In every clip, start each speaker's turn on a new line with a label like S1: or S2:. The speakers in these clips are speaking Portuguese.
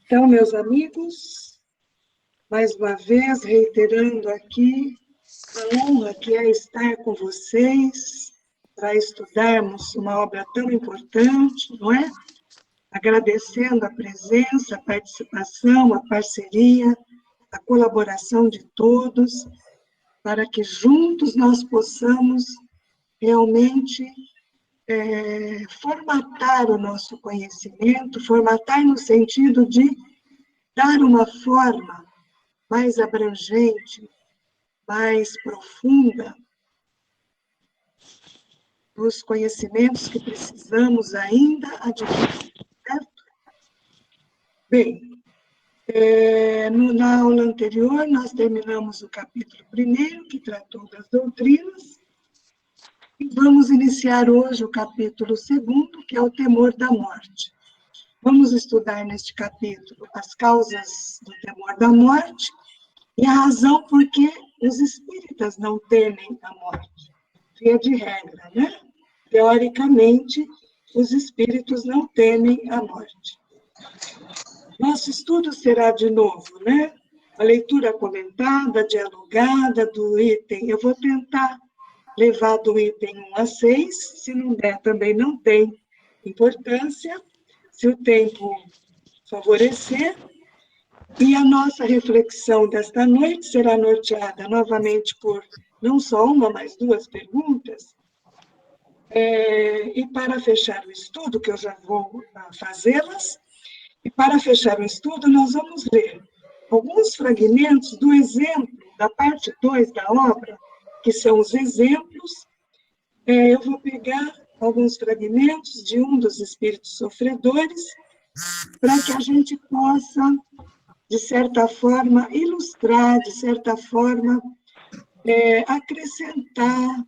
S1: Então, meus amigos, mais uma vez, reiterando aqui a honra que é estar com vocês para estudarmos uma obra tão importante, não é? Agradecendo a presença, a participação, a parceria, a colaboração de todos, para que juntos nós possamos realmente formatar o nosso conhecimento, formatar no sentido de dar uma forma mais abrangente, mais profunda dos conhecimentos que precisamos ainda adquirir, certo? Bem, na aula anterior, nós terminamos o capítulo 1º, que tratou das doutrinas, e vamos iniciar hoje o capítulo 2º, que é o temor da morte. Vamos estudar neste capítulo as causas do temor da morte e a razão por que os espíritas não temem a morte. Via de regra, né? Teoricamente, os espíritos não temem a morte. Nosso estudo será, de novo, né? A leitura comentada, dialogada do item. Eu vou tentar levar do item 1 a 6, se não der, também não tem importância, se o tempo favorecer. E a nossa reflexão desta noite será norteada novamente por não só uma, mas 2 perguntas. E para fechar o estudo, que eu já vou fazê-las, e para fechar o estudo, nós vamos ler alguns fragmentos do exemplo, da parte 2 da obra, que são os exemplos. Eu vou pegar alguns fragmentos de um dos espíritos sofredores, para que a gente possa, de certa forma, ilustrar, de certa forma, acrescentar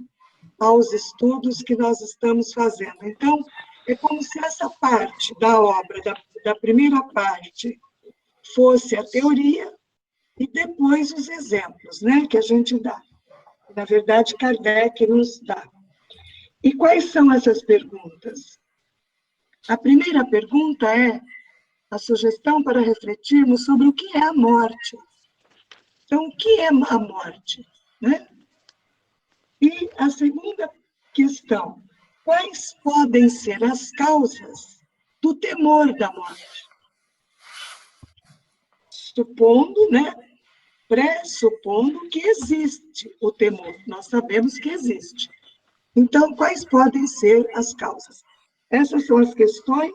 S1: aos estudos que nós estamos fazendo. Então, é como se essa parte da obra, da primeira parte, fosse a teoria e depois os exemplos, né, que a gente dá. Na verdade, Kardec nos dá. E quais são essas perguntas? A primeira pergunta é a sugestão para refletirmos sobre o que é a morte. Então, o que é a morte? Né? E a segunda questão, quais podem ser as causas do temor da morte? Supondo, né, pressupondo que existe o temor, nós sabemos que existe. Então, quais podem ser as causas? Essas são as questões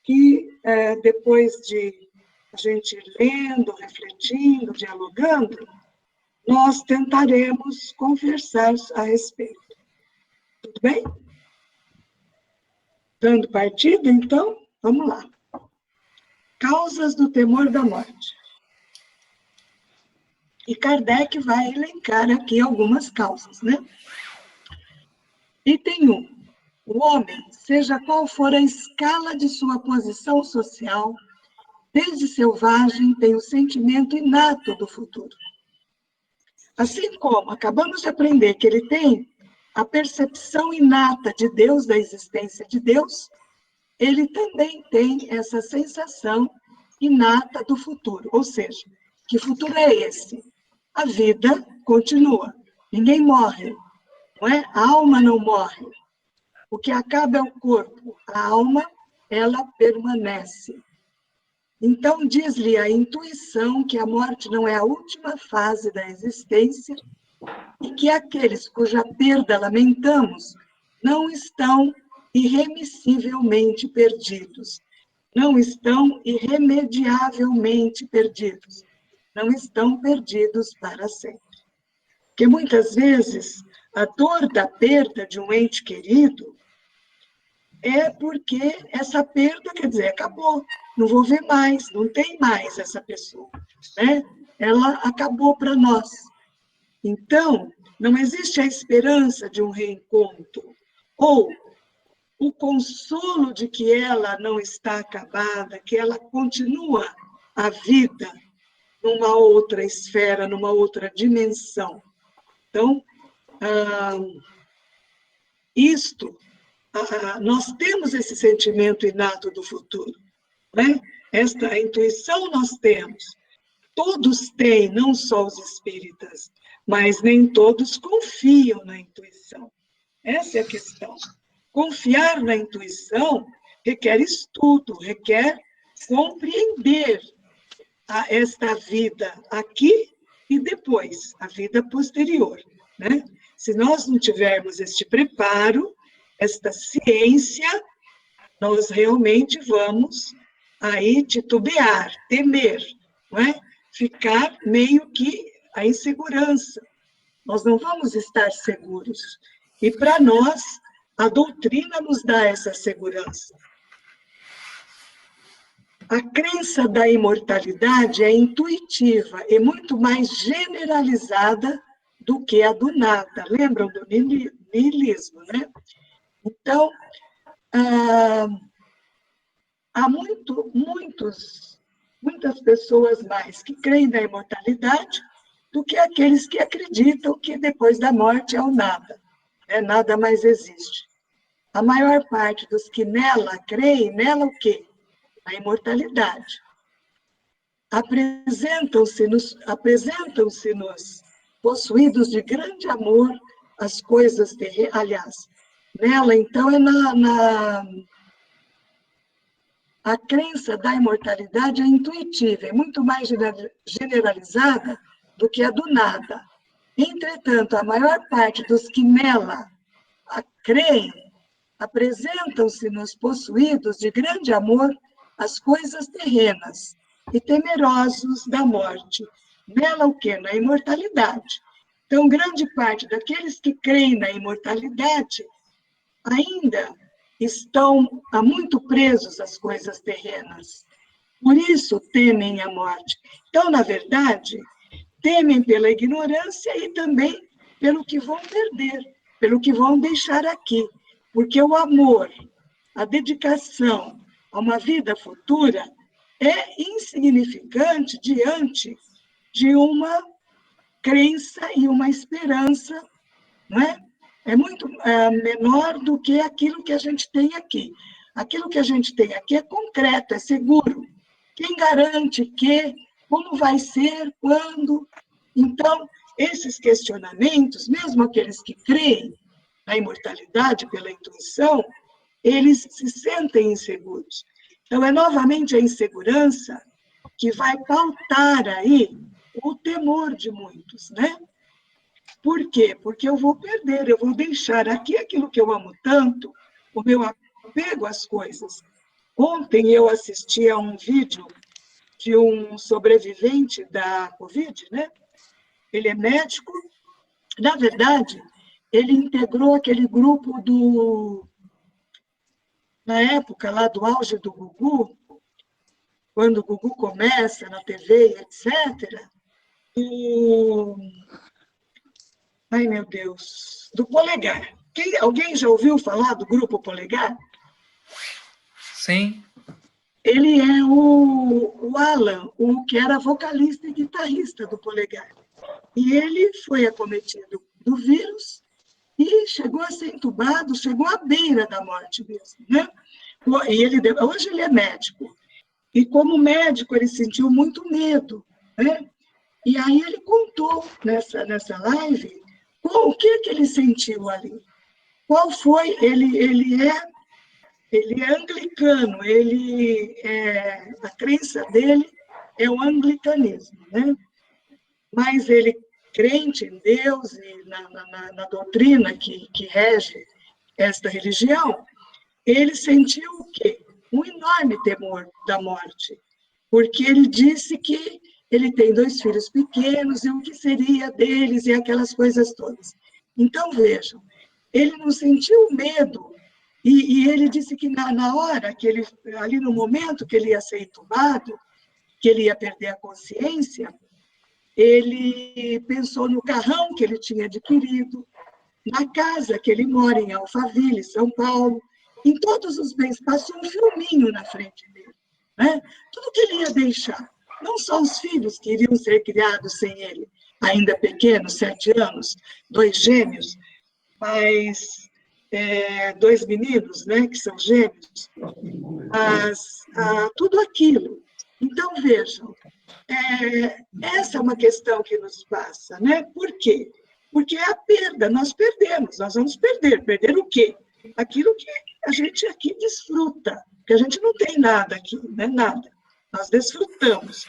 S1: que, depois de a gente lendo, refletindo, dialogando, nós tentaremos conversar a respeito. Tudo bem? Dando partida, então, vamos lá. Causas do temor da morte. E Kardec vai elencar aqui algumas causas, né? Item 1. O homem, seja qual for a escala de sua posição social, desde selvagem tem o sentimento inato do futuro. Assim como acabamos de aprender que ele tem a percepção inata de Deus, da existência de Deus, ele também tem essa sensação inata do futuro. Ou seja, que futuro é esse? A vida continua, ninguém morre, não é? A alma não morre. O que acaba é o corpo, a alma, ela permanece. Então, diz-lhe a intuição que a morte não é a última fase da existência e que aqueles cuja perda lamentamos não estão irremissivelmente perdidos, não estão irremediavelmente perdidos, não estão perdidos para sempre. Porque muitas vezes a dor da perda de um ente querido é porque essa perda, quer dizer, acabou, não vou ver mais, não tem mais essa pessoa, né? Ela acabou para nós. Então, não existe a esperança de um reencontro, ou o consolo de que ela não está acabada, que ela continua a vida numa outra esfera, numa outra dimensão. Então, nós temos esse sentimento inato do futuro, né? Esta intuição nós temos. Todos têm, não só os espíritas, mas nem todos confiam na intuição. Essa é a questão. Confiar na intuição requer estudo, requer compreender esta vida aqui e depois, a vida posterior, né? Se nós não tivermos este preparo, esta ciência, nós realmente vamos aí titubear, temer, não é? Ficar meio que a insegurança. Nós não vamos estar seguros. E para nós, a doutrina nos dá essa segurança. A crença da imortalidade é intuitiva e muito mais generalizada do que a do nada. Lembram do niilismo, né? Então, há muitas pessoas mais que creem na imortalidade do que aqueles que acreditam que depois da morte é o nada, nada mais existe. A maior parte dos que nela creem, nela o quê? A imortalidade. Apresentam-se-nos possuídos de grande amor às coisas terrenas. Aliás, nela, então, a crença da imortalidade é intuitiva, é muito mais generalizada do que a do nada. Entretanto, a maior parte dos que nela creem apresentam-se-nos possuídos de grande amor às coisas terrenas e temerosos da morte. Nela o quê? Na imortalidade. Então, grande parte daqueles que creem na imortalidade ainda estão muito presos às coisas terrenas. Por isso, temem a morte. Então, na verdade, temem pela ignorância e também pelo que vão perder, pelo que vão deixar aqui. Porque o amor, a dedicação a uma vida futura é insignificante diante de uma crença e uma esperança, não é? É muito menor do que aquilo que a gente tem aqui. Aquilo que a gente tem aqui é concreto, é seguro. Quem garante que, como vai ser, quando? Então, esses questionamentos, mesmo aqueles que creem na imortalidade pela intuição, eles se sentem inseguros. Então, é novamente a insegurança que vai pautar aí o temor de muitos, né? Por quê? Porque eu vou perder, eu vou deixar aqui aquilo que eu amo tanto, o meu apego às coisas. Ontem eu assisti a um vídeo de um sobrevivente da Covid, né? Ele é médico. Na verdade, ele integrou aquele grupo na época lá do auge do Gugu, quando o Gugu começa na TV, etc. Ai, meu Deus, do Polegar. Alguém já ouviu falar do grupo Polegar?
S2: Sim.
S1: Ele é o Alan, o que era vocalista e guitarrista do Polegar. E ele foi acometido do vírus e chegou a ser entubado, chegou à beira da morte mesmo, né? E hoje ele é médico. E como médico, ele sentiu muito medo, né? E aí ele contou nessa live o que ele sentiu ali. Qual foi? Ele é anglicano, a crença dele é o anglicanismo, né? Mas ele, crente em Deus e na doutrina que rege esta religião, ele sentiu o quê? Um enorme temor da morte, porque ele disse que ele tem 2 filhos pequenos e o que seria deles e aquelas coisas todas. Então, vejam, ele não sentiu medo, e ele disse que na hora que ele, ali no momento que ele ia ser entubado, que ele ia perder a consciência, ele pensou no carrão que ele tinha adquirido, na casa que ele mora em Alphaville, São Paulo, em todos os bens, passou um filminho na frente dele, né? Tudo que ele ia deixar, não só os filhos que iriam ser criados sem ele, ainda pequenos, 7 anos, 2 gêmeos, mas 2 meninos, né, que são gêmeos, mas tudo aquilo. Então, vejam, essa é uma questão que nos passa, né? Por quê? Porque é a perda, nós perdemos, nós vamos perder. Perder o quê? Aquilo que a gente aqui desfruta, porque a gente não tem nada aqui, né? Nada. Nós desfrutamos.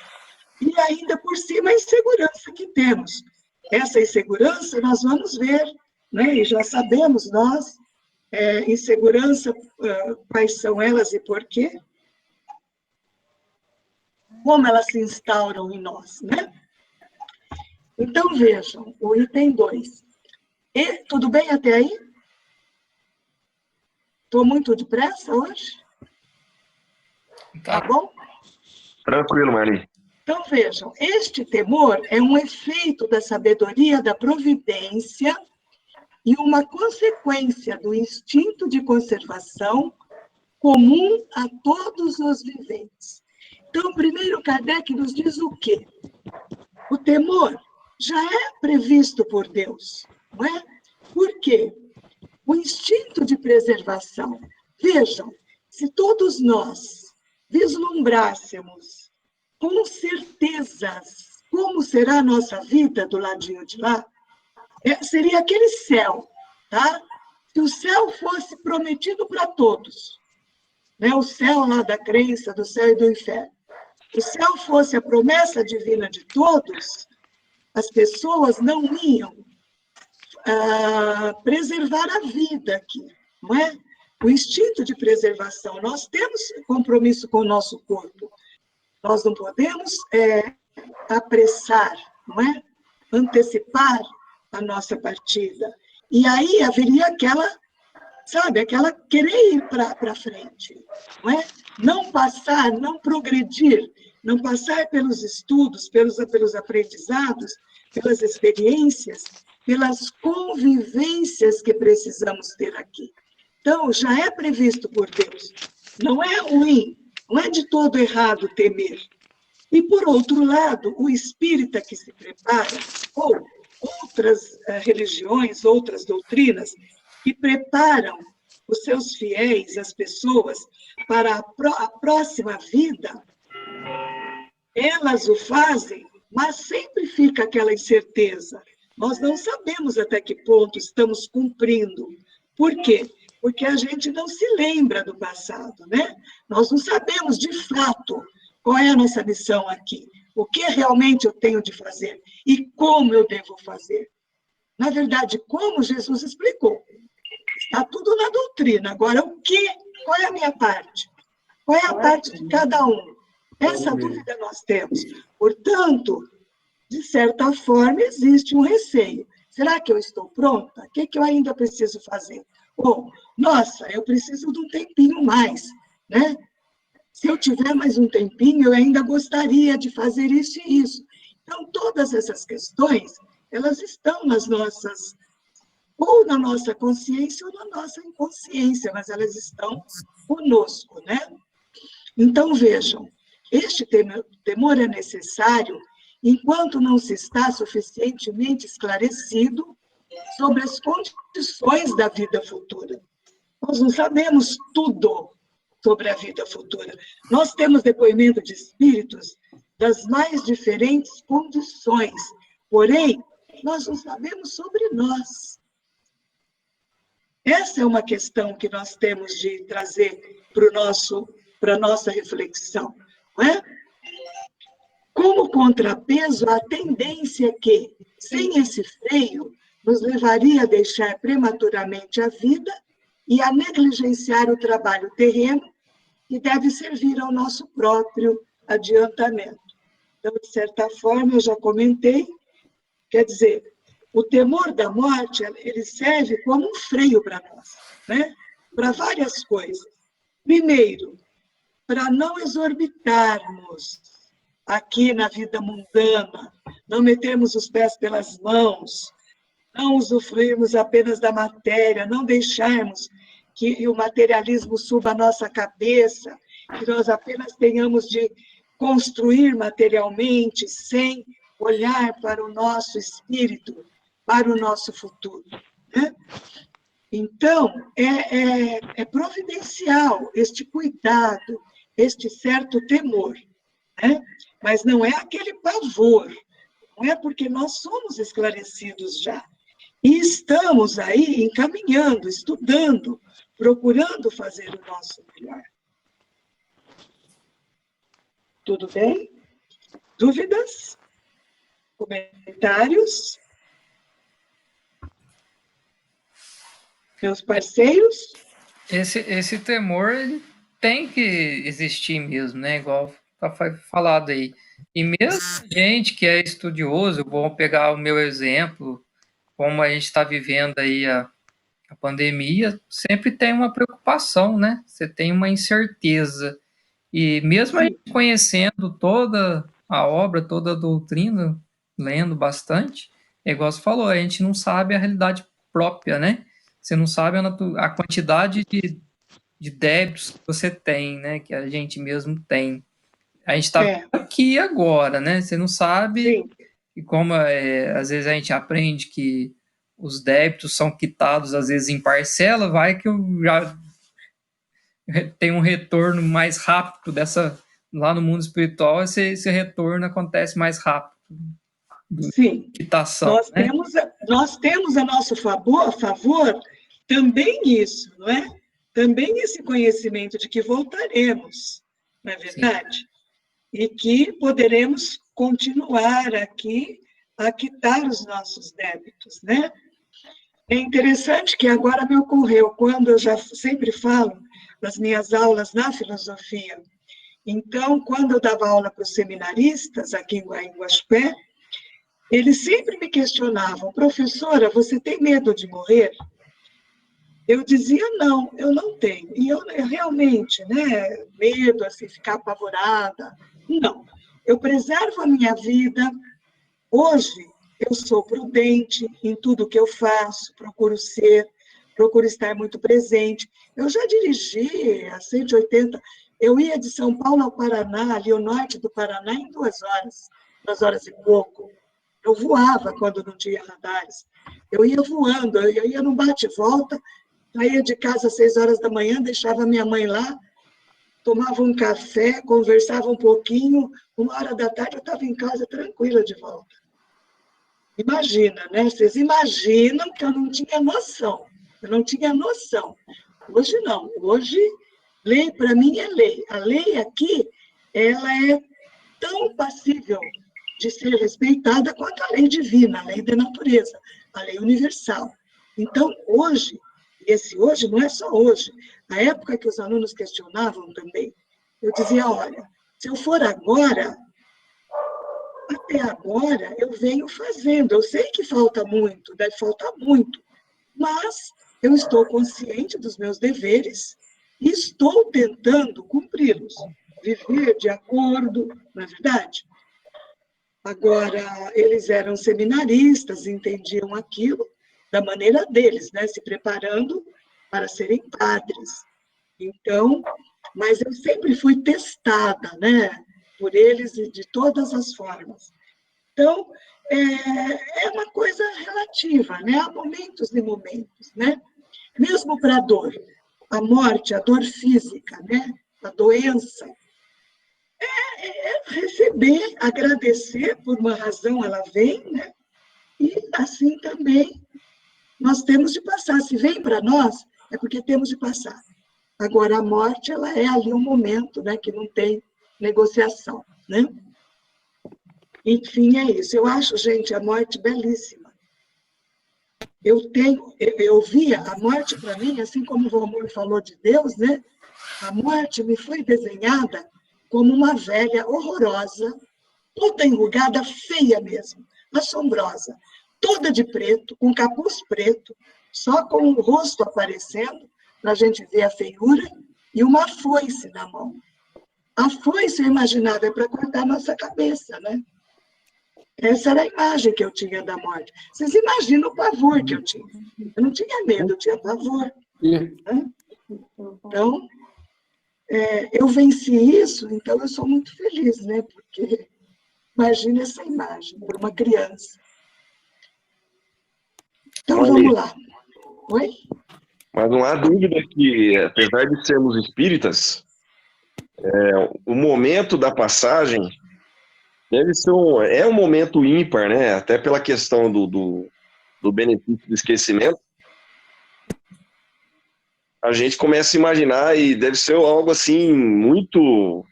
S1: E ainda por cima a insegurança que temos. Essa insegurança nós vamos ver, né? E já sabemos nós, insegurança, quais são elas e por quê, como elas se instauram em nós, né? Então, vejam, o item 2. Tudo bem até aí? Estou muito depressa hoje? Tá bom?
S2: Tranquilo, Marli.
S1: Então, vejam, este temor é um efeito da sabedoria da providência e uma consequência do instinto de conservação comum a todos os viventes. Então, primeiro, Kardec nos diz o quê? O temor já é previsto por Deus, não é? Por quê? O instinto de preservação. Vejam, se todos nós vislumbrássemos com certezas como será a nossa vida do ladinho de lá, seria aquele céu, tá? Se o céu fosse prometido para todos, né? O céu lá da crença, do céu e do inferno. Se o céu fosse a promessa divina de todos, as pessoas não iam preservar a vida aqui, não é? O instinto de preservação. Nós temos compromisso com o nosso corpo. Nós não podemos apressar, não é? Antecipar a nossa partida. E aí haveria aquela, sabe, aquela querer ir para frente, não é? Não passar, não progredir, não passar pelos estudos, pelos aprendizados, pelas experiências, pelas convivências que precisamos ter aqui. Então, já é previsto por Deus. Não é ruim, não é de todo errado temer. E, por outro lado, o espírita que se prepara, ou outras religiões, outras doutrinas, que preparam os seus fiéis, as pessoas, para a próxima vida, elas o fazem, mas sempre fica aquela incerteza. Nós não sabemos até que ponto estamos cumprindo. Por quê? Porque a gente não se lembra do passado, né? Nós não sabemos, de fato, qual é a nossa missão aqui, o que realmente eu tenho de fazer e como eu devo fazer. Na verdade, como Jesus explicou, está tudo na doutrina. Agora, o que? Qual é a minha parte? Qual é a parte de cada um? Essa dúvida nós temos. Portanto, de certa forma, existe um receio. Será que eu estou pronta? O que eu ainda preciso fazer? Ou, nossa, eu preciso de um tempinho mais, né? Se eu tiver mais um tempinho, eu ainda gostaria de fazer isso e isso. Então, todas essas questões, elas estão nas nossas, ou na nossa consciência ou na nossa inconsciência, mas elas estão conosco, né? Então, vejam, este temor é necessário enquanto não se está suficientemente esclarecido sobre as condições da vida futura. Nós não sabemos tudo sobre a vida futura. Nós temos depoimento de espíritos das mais diferentes condições, porém, nós não sabemos sobre nós. Essa é uma questão que nós temos de trazer para a nossa reflexão, não é? Como contrapeso à tendência que, sem esse freio, nos levaria a deixar prematuramente a vida e a negligenciar o trabalho terreno que deve servir ao nosso próprio adiantamento. Então, de certa forma, eu já comentei, quer dizer, o temor da morte, ele serve como um freio para nós, né? Para várias coisas. Primeiro, para não exorbitarmos aqui na vida mundana, não metermos os pés pelas mãos, não usufruirmos apenas da matéria, não deixarmos que o materialismo suba a nossa cabeça, que nós apenas tenhamos de construir materialmente, sem olhar para o nosso espírito, para o nosso futuro, né? Então, é providencial este cuidado, este certo temor. né? Mas não é aquele pavor, não é porque nós somos esclarecidos já. E estamos aí encaminhando, estudando, procurando fazer o nosso melhor. Tudo bem? Dúvidas? Comentários? Meus parceiros?
S3: Esse temor ele tem que existir mesmo, né? Igual foi falado aí. E mesmo gente que é estudioso, vou pegar o meu exemplo, como a gente está vivendo aí a pandemia, sempre tem uma preocupação, né? Você tem uma incerteza. E mesmo a gente conhecendo toda a obra, toda a doutrina, lendo bastante, é igual você falou, a gente não sabe a realidade própria, né? Você não sabe a quantidade de débitos que você tem, né? Que a gente mesmo tem. A gente está aqui agora, né? Você não sabe,
S1: Sim.
S3: e como às vezes a gente aprende que os débitos são quitados, às vezes, em parcela, vai que eu já tenho um retorno mais rápido dessa. Lá no mundo espiritual, esse retorno acontece mais rápido.
S1: Sim.
S3: Quitação,
S1: né? Nós temos a nosso favor também isso, não é? Também esse conhecimento de que voltaremos, não é verdade? Sim. E que poderemos continuar aqui a quitar os nossos débitos, né? É interessante que agora me ocorreu, quando eu já sempre falo nas minhas aulas na filosofia. Então, quando eu dava aula para os seminaristas aqui em Guaxupé, eles sempre me questionavam: professora, você tem medo de morrer? Eu dizia: não, eu não tenho. E eu realmente, né, medo, assim, ficar apavorada, não. Eu preservo a minha vida. Hoje, eu sou prudente em tudo que eu faço, procuro estar muito presente. Eu já dirigi a 180, eu ia de São Paulo ao Paraná, ali o norte do Paraná, em 2 horas e pouco. Eu voava quando não tinha radares. Eu ia voando, eu ia num bate-volta, saía de casa às 6 horas da manhã, deixava minha mãe lá, tomava um café, conversava um pouquinho, 1 hora da tarde eu estava em casa tranquila de volta. Imagina, né? Vocês imaginam que eu não tinha noção. Eu não tinha noção. Hoje não. Hoje, lei para mim é lei. A lei aqui, ela é tão passível de ser respeitada quanto a lei divina, a lei da natureza, a lei universal. Então, hoje, e esse hoje não é só hoje, na época que os alunos questionavam também, eu dizia: olha, se eu for agora, até agora eu venho fazendo. Eu sei que falta muito, deve faltar muito, mas eu estou consciente dos meus deveres e estou tentando cumpri-los, viver de acordo, não é verdade? Agora, eles eram seminaristas, entendiam aquilo da maneira deles, né? Se preparando para serem padres. Então, mas eu sempre fui testada, né? Por eles e de todas as formas. Então, é uma coisa relativa, né? Há momentos e momentos, né? Mesmo para a dor, a morte, a dor física, né? A doença, receber, agradecer, por uma razão ela vem, né? E assim também nós temos de passar. Se vem para nós, é porque temos de passar. Agora, a morte, ela é ali um momento, né? Que não tem negociação, né? Enfim, é isso. Eu acho, gente, a morte belíssima. Eu via a morte para mim, assim como o Valmor falou de Deus, né? A morte me foi desenhada como uma velha horrorosa, toda enrugada, feia mesmo, assombrosa, toda de preto, com capuz preto, só com o rosto aparecendo, para a gente ver a feiura, e uma foice na mão. A foice, eu imaginava, é para cortar a nossa cabeça, né? Essa era a imagem que eu tinha da morte. Vocês imaginam o pavor que eu tinha. Eu não tinha medo, eu tinha pavor. Né? Então, eu venci isso, então eu sou muito feliz, né? Porque imagina essa imagem para uma criança. Então, vamos lá. Oi?
S2: Mas não há dúvida que, apesar de sermos espíritas, O momento da passagem deve ser é um momento ímpar, né? Até pela questão do benefício do esquecimento. A gente começa a imaginar e deve ser algo assim muito,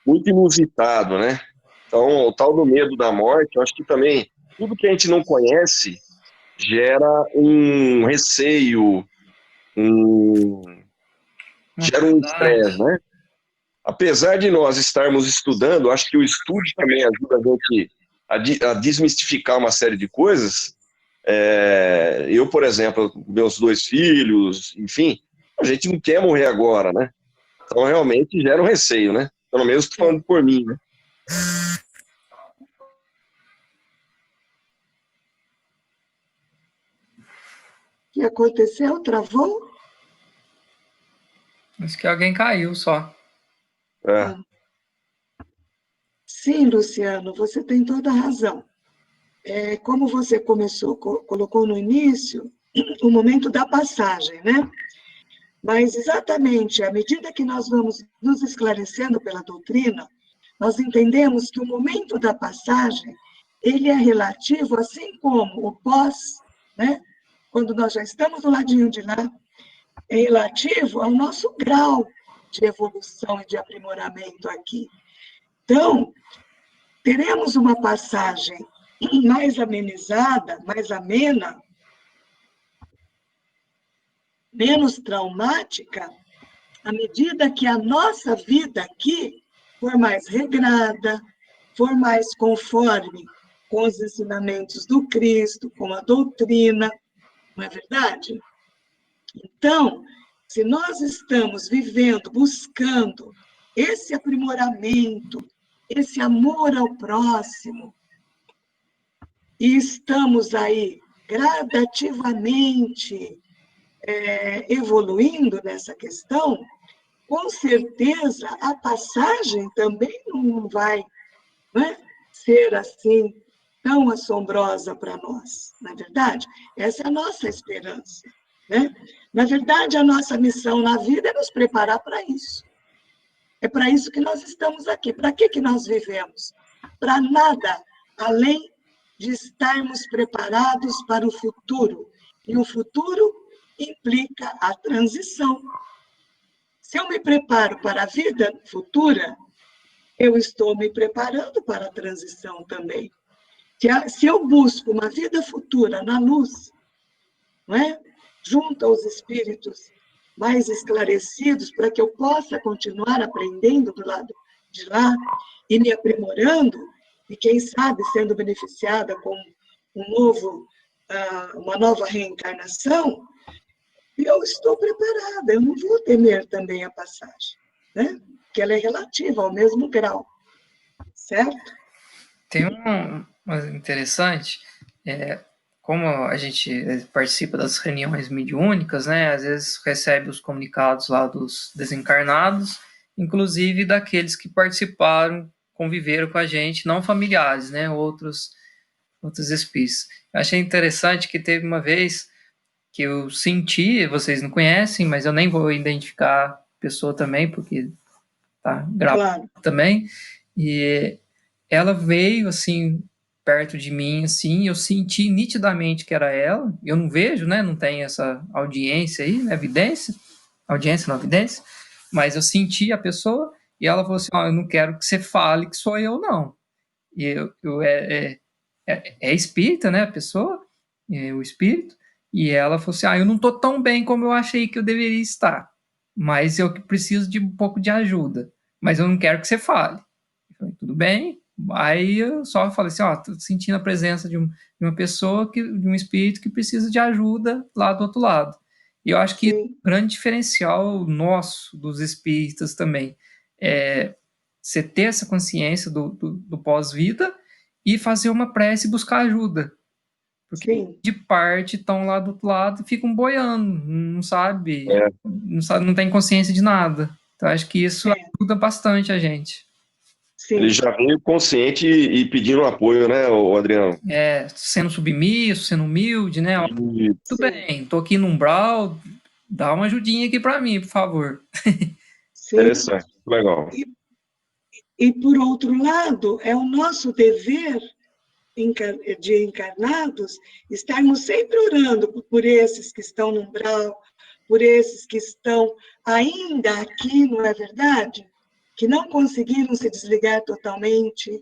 S2: muito inusitado, né? Então, o tal do medo da morte, eu acho que também tudo que a gente não conhece gera um receio, um,
S3: Uma
S2: gera um estresse,
S3: ansiedade.
S2: né? Apesar de nós estarmos estudando, acho que o estudo também ajuda a gente a desmistificar uma série de coisas. Eu, por exemplo, meus 2 filhos, enfim, a gente não quer morrer agora, né? Então, realmente gera um receio, né? Pelo menos estou
S1: É.
S2: falando por mim, né?
S1: O que aconteceu? Travou?
S3: Acho que alguém caiu só.
S2: É,
S1: Ah, sim, Luciano, você tem toda a razão. Como você colocou no início, o momento da passagem, né? Mas exatamente à medida que nós vamos nos esclarecendo pela doutrina, nós entendemos que o momento da passagem, ele é relativo, assim como o pós, né? Quando nós já estamos do ladinho de lá, é relativo ao nosso grau de evolução e de aprimoramento aqui. Então, teremos uma passagem mais amenizada, mais amena, menos traumática, à medida que a nossa vida aqui for mais regrada, for mais conforme com os ensinamentos do Cristo, com a doutrina, não é verdade? Então, se nós estamos vivendo, buscando esse aprimoramento, esse amor ao próximo, e estamos aí gradativamente evoluindo nessa questão, com certeza a passagem também não vai, né, ser assim tão assombrosa para nós, na verdade. Essa é a nossa esperança, né? Na verdade, a nossa missão na vida é nos preparar para isso. É para isso que nós estamos aqui. Para que nós vivemos? Para nada além de estarmos preparados para o futuro. E o futuro implica a transição. Se eu me preparo para a vida futura, eu estou me preparando para a transição também. Se eu busco uma vida futura na luz, não é? Junto aos espíritos mais esclarecidos, para que eu possa continuar aprendendo do lado de lá e me aprimorando, e quem sabe sendo beneficiada com uma nova reencarnação, eu estou preparada, eu não vou temer também a passagem, né? Que ela é relativa ao mesmo grau, certo?
S3: Tem uma interessante, como a gente participa das reuniões mediúnicas, né? Às vezes recebe os comunicados lá dos desencarnados, inclusive daqueles que participaram, conviveram com a gente, não familiares, né? Outros espíritos. Eu achei interessante que teve uma vez que eu senti, vocês não conhecem, mas eu nem vou identificar a pessoa também, porque tá gravado
S1: Claro.
S3: também, e ela veio, assim, perto de mim, assim, eu senti nitidamente que era ela, eu não vejo, né, não tem essa audiência aí, né, evidência, audiência não evidência, mas eu senti a pessoa, e ela falou assim, eu não quero que você fale que sou eu, não. E é espírita, né, a pessoa, o espírito, e ela falou assim, eu não tô tão bem como eu achei que eu deveria estar, mas eu preciso de um pouco de ajuda, mas eu não quero que você fale. Eu falei, tudo bem. Aí eu só falei assim, tô sentindo a presença de uma pessoa, de um espírito que precisa de ajuda lá do outro lado. E eu acho que
S1: Sim.
S3: o grande diferencial nosso, dos espíritas também, é você ter essa consciência do pós-vida e fazer uma prece e buscar ajuda. Porque
S1: Sim.
S3: de parte estão lá do outro lado e ficam boiando,
S2: é.
S3: não sabe, não tem consciência de nada. Então acho que isso
S1: É.
S3: ajuda bastante a gente.
S2: Ele
S1: Sim.
S2: já veio consciente e pedindo apoio, né, Adriano?
S3: Sendo submisso, sendo humilde, né? Ó,
S2: E,
S3: tudo
S1: Sim.
S3: bem, tô aqui no umbral, dá uma ajudinha aqui para mim, por favor.
S2: Interessante, legal.
S1: E, por outro lado, é o nosso dever de encarnados estarmos sempre orando por esses que estão no umbral, por esses que estão ainda aqui, não é verdade? Que não conseguiram se desligar totalmente,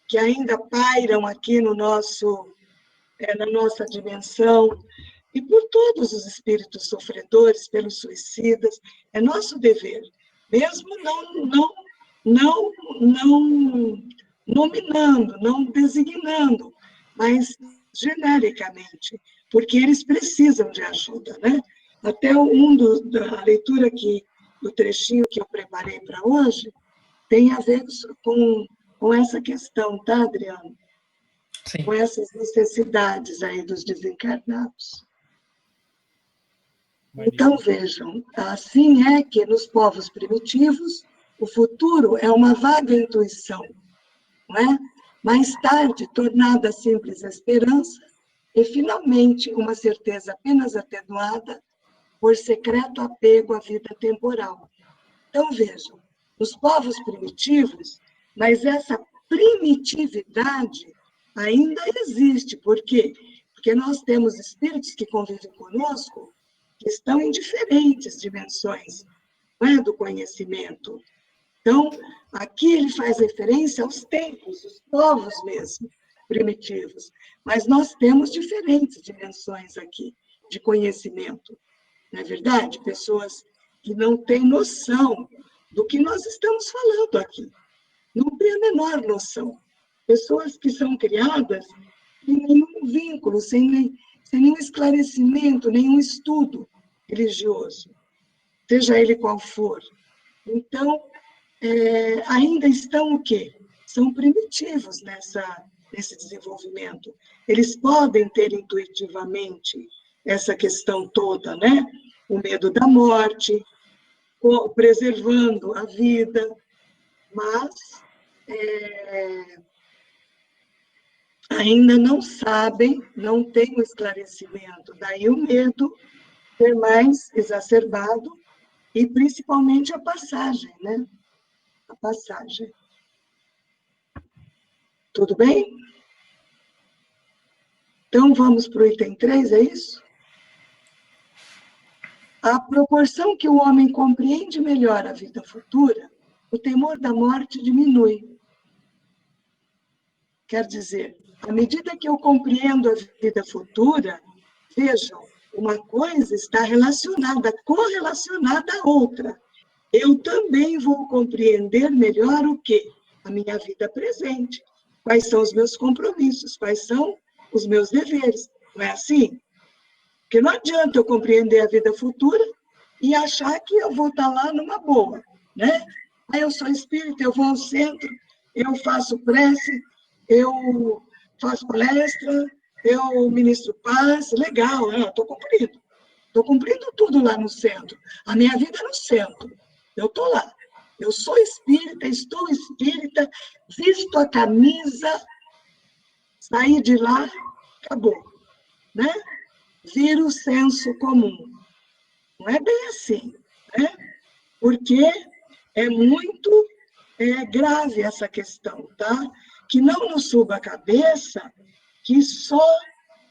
S1: que ainda pairam aqui no na nossa dimensão, e por todos os espíritos sofredores, pelos suicidas, é nosso dever, mesmo não nominando, não designando, mas genericamente, porque eles precisam de ajuda, né? Até da leitura do trechinho que eu preparei para hoje, tem a ver com essa questão, tá, Adriano?
S3: Sim.
S1: Com essas necessidades aí dos desencarnados. Então, vejam, assim é que nos povos primitivos, o futuro é uma vaga intuição, não é? Mais tarde, tornada simples esperança, e finalmente uma certeza apenas atenuada por secreto apego à vida temporal. Então, vejam, os povos primitivos, mas essa primitividade ainda existe. Por quê? Porque nós temos espíritos que convivem conosco que estão em diferentes dimensões, não é, do conhecimento. Então, aqui ele faz referência aos tempos, os povos mesmo, primitivos. Mas nós temos diferentes dimensões aqui de conhecimento. Não é verdade? Pessoas que não têm noção do que nós estamos falando aqui. Não têm a menor noção. Pessoas que são criadas sem nenhum vínculo, sem nenhum esclarecimento, nenhum estudo religioso, seja ele qual for. Então, ainda estão o quê? São primitivos nesse desenvolvimento. Eles podem ter intuitivamente essa questão toda, né? O medo da morte, preservando a vida, mas ainda não sabem, não têm o esclarecimento. Daí o medo ser mais exacerbado e principalmente a passagem, né? A passagem. Tudo bem? Então, vamos para o item 3, é isso? À proporção que o homem compreende melhor a vida futura, o temor da morte diminui. Quer dizer, à medida que eu compreendo a vida futura, vejam, uma coisa está correlacionada à outra. Eu também vou compreender melhor o quê? A minha vida presente. Quais são os meus compromissos? Quais são os meus deveres? Não é assim? Porque não adianta eu compreender a vida futura e achar que eu vou estar lá numa boa, né? Aí eu sou espírita, eu vou ao centro, eu faço prece, eu faço palestra, eu ministro paz, legal, estou cumprindo. Estou cumprindo tudo lá no centro. A minha vida é no centro. Eu estou lá. Eu sou espírita, estou espírita, visto a camisa, saí de lá, acabou, né? Vira o senso comum. Não é bem assim, né? Porque é muito grave essa questão, tá? Que não nos suba a cabeça que só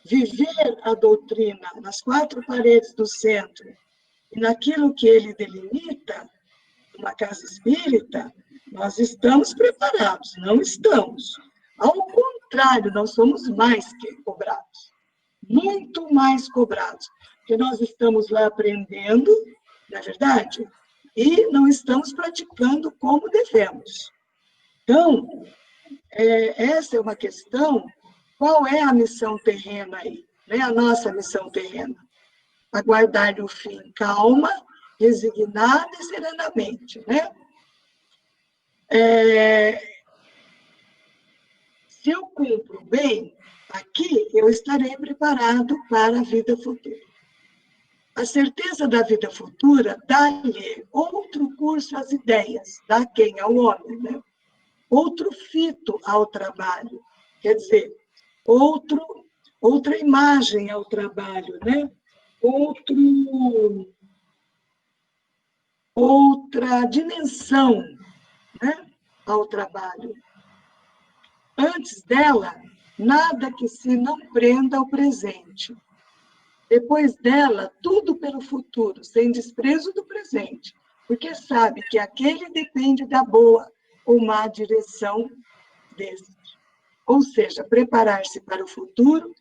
S1: viver a doutrina nas quatro paredes do centro e naquilo que ele delimita, uma casa espírita, nós estamos preparados, não estamos. Ao contrário, nós somos mais que cobrados, muito mais cobrados, porque nós estamos lá aprendendo, não é verdade? E não estamos praticando como devemos. Então, essa é uma questão, qual é a missão terrena aí? Né? A nossa missão terrena. Aguardar o fim calma, resignada e serenamente, né? Se eu cumpro bem, aqui eu estarei preparado para a vida futura. A certeza da vida futura dá-lhe outro curso às ideias, dá quem? Ao homem, né? Outro fito ao trabalho, quer dizer, outra imagem ao trabalho, né? outra dimensão, né, ao trabalho. Antes dela, nada que se não prenda ao presente. Depois dela, tudo pelo futuro, sem desprezo do presente, porque sabe que aquele depende da boa ou má direção deste. Ou seja, preparar-se para o futuro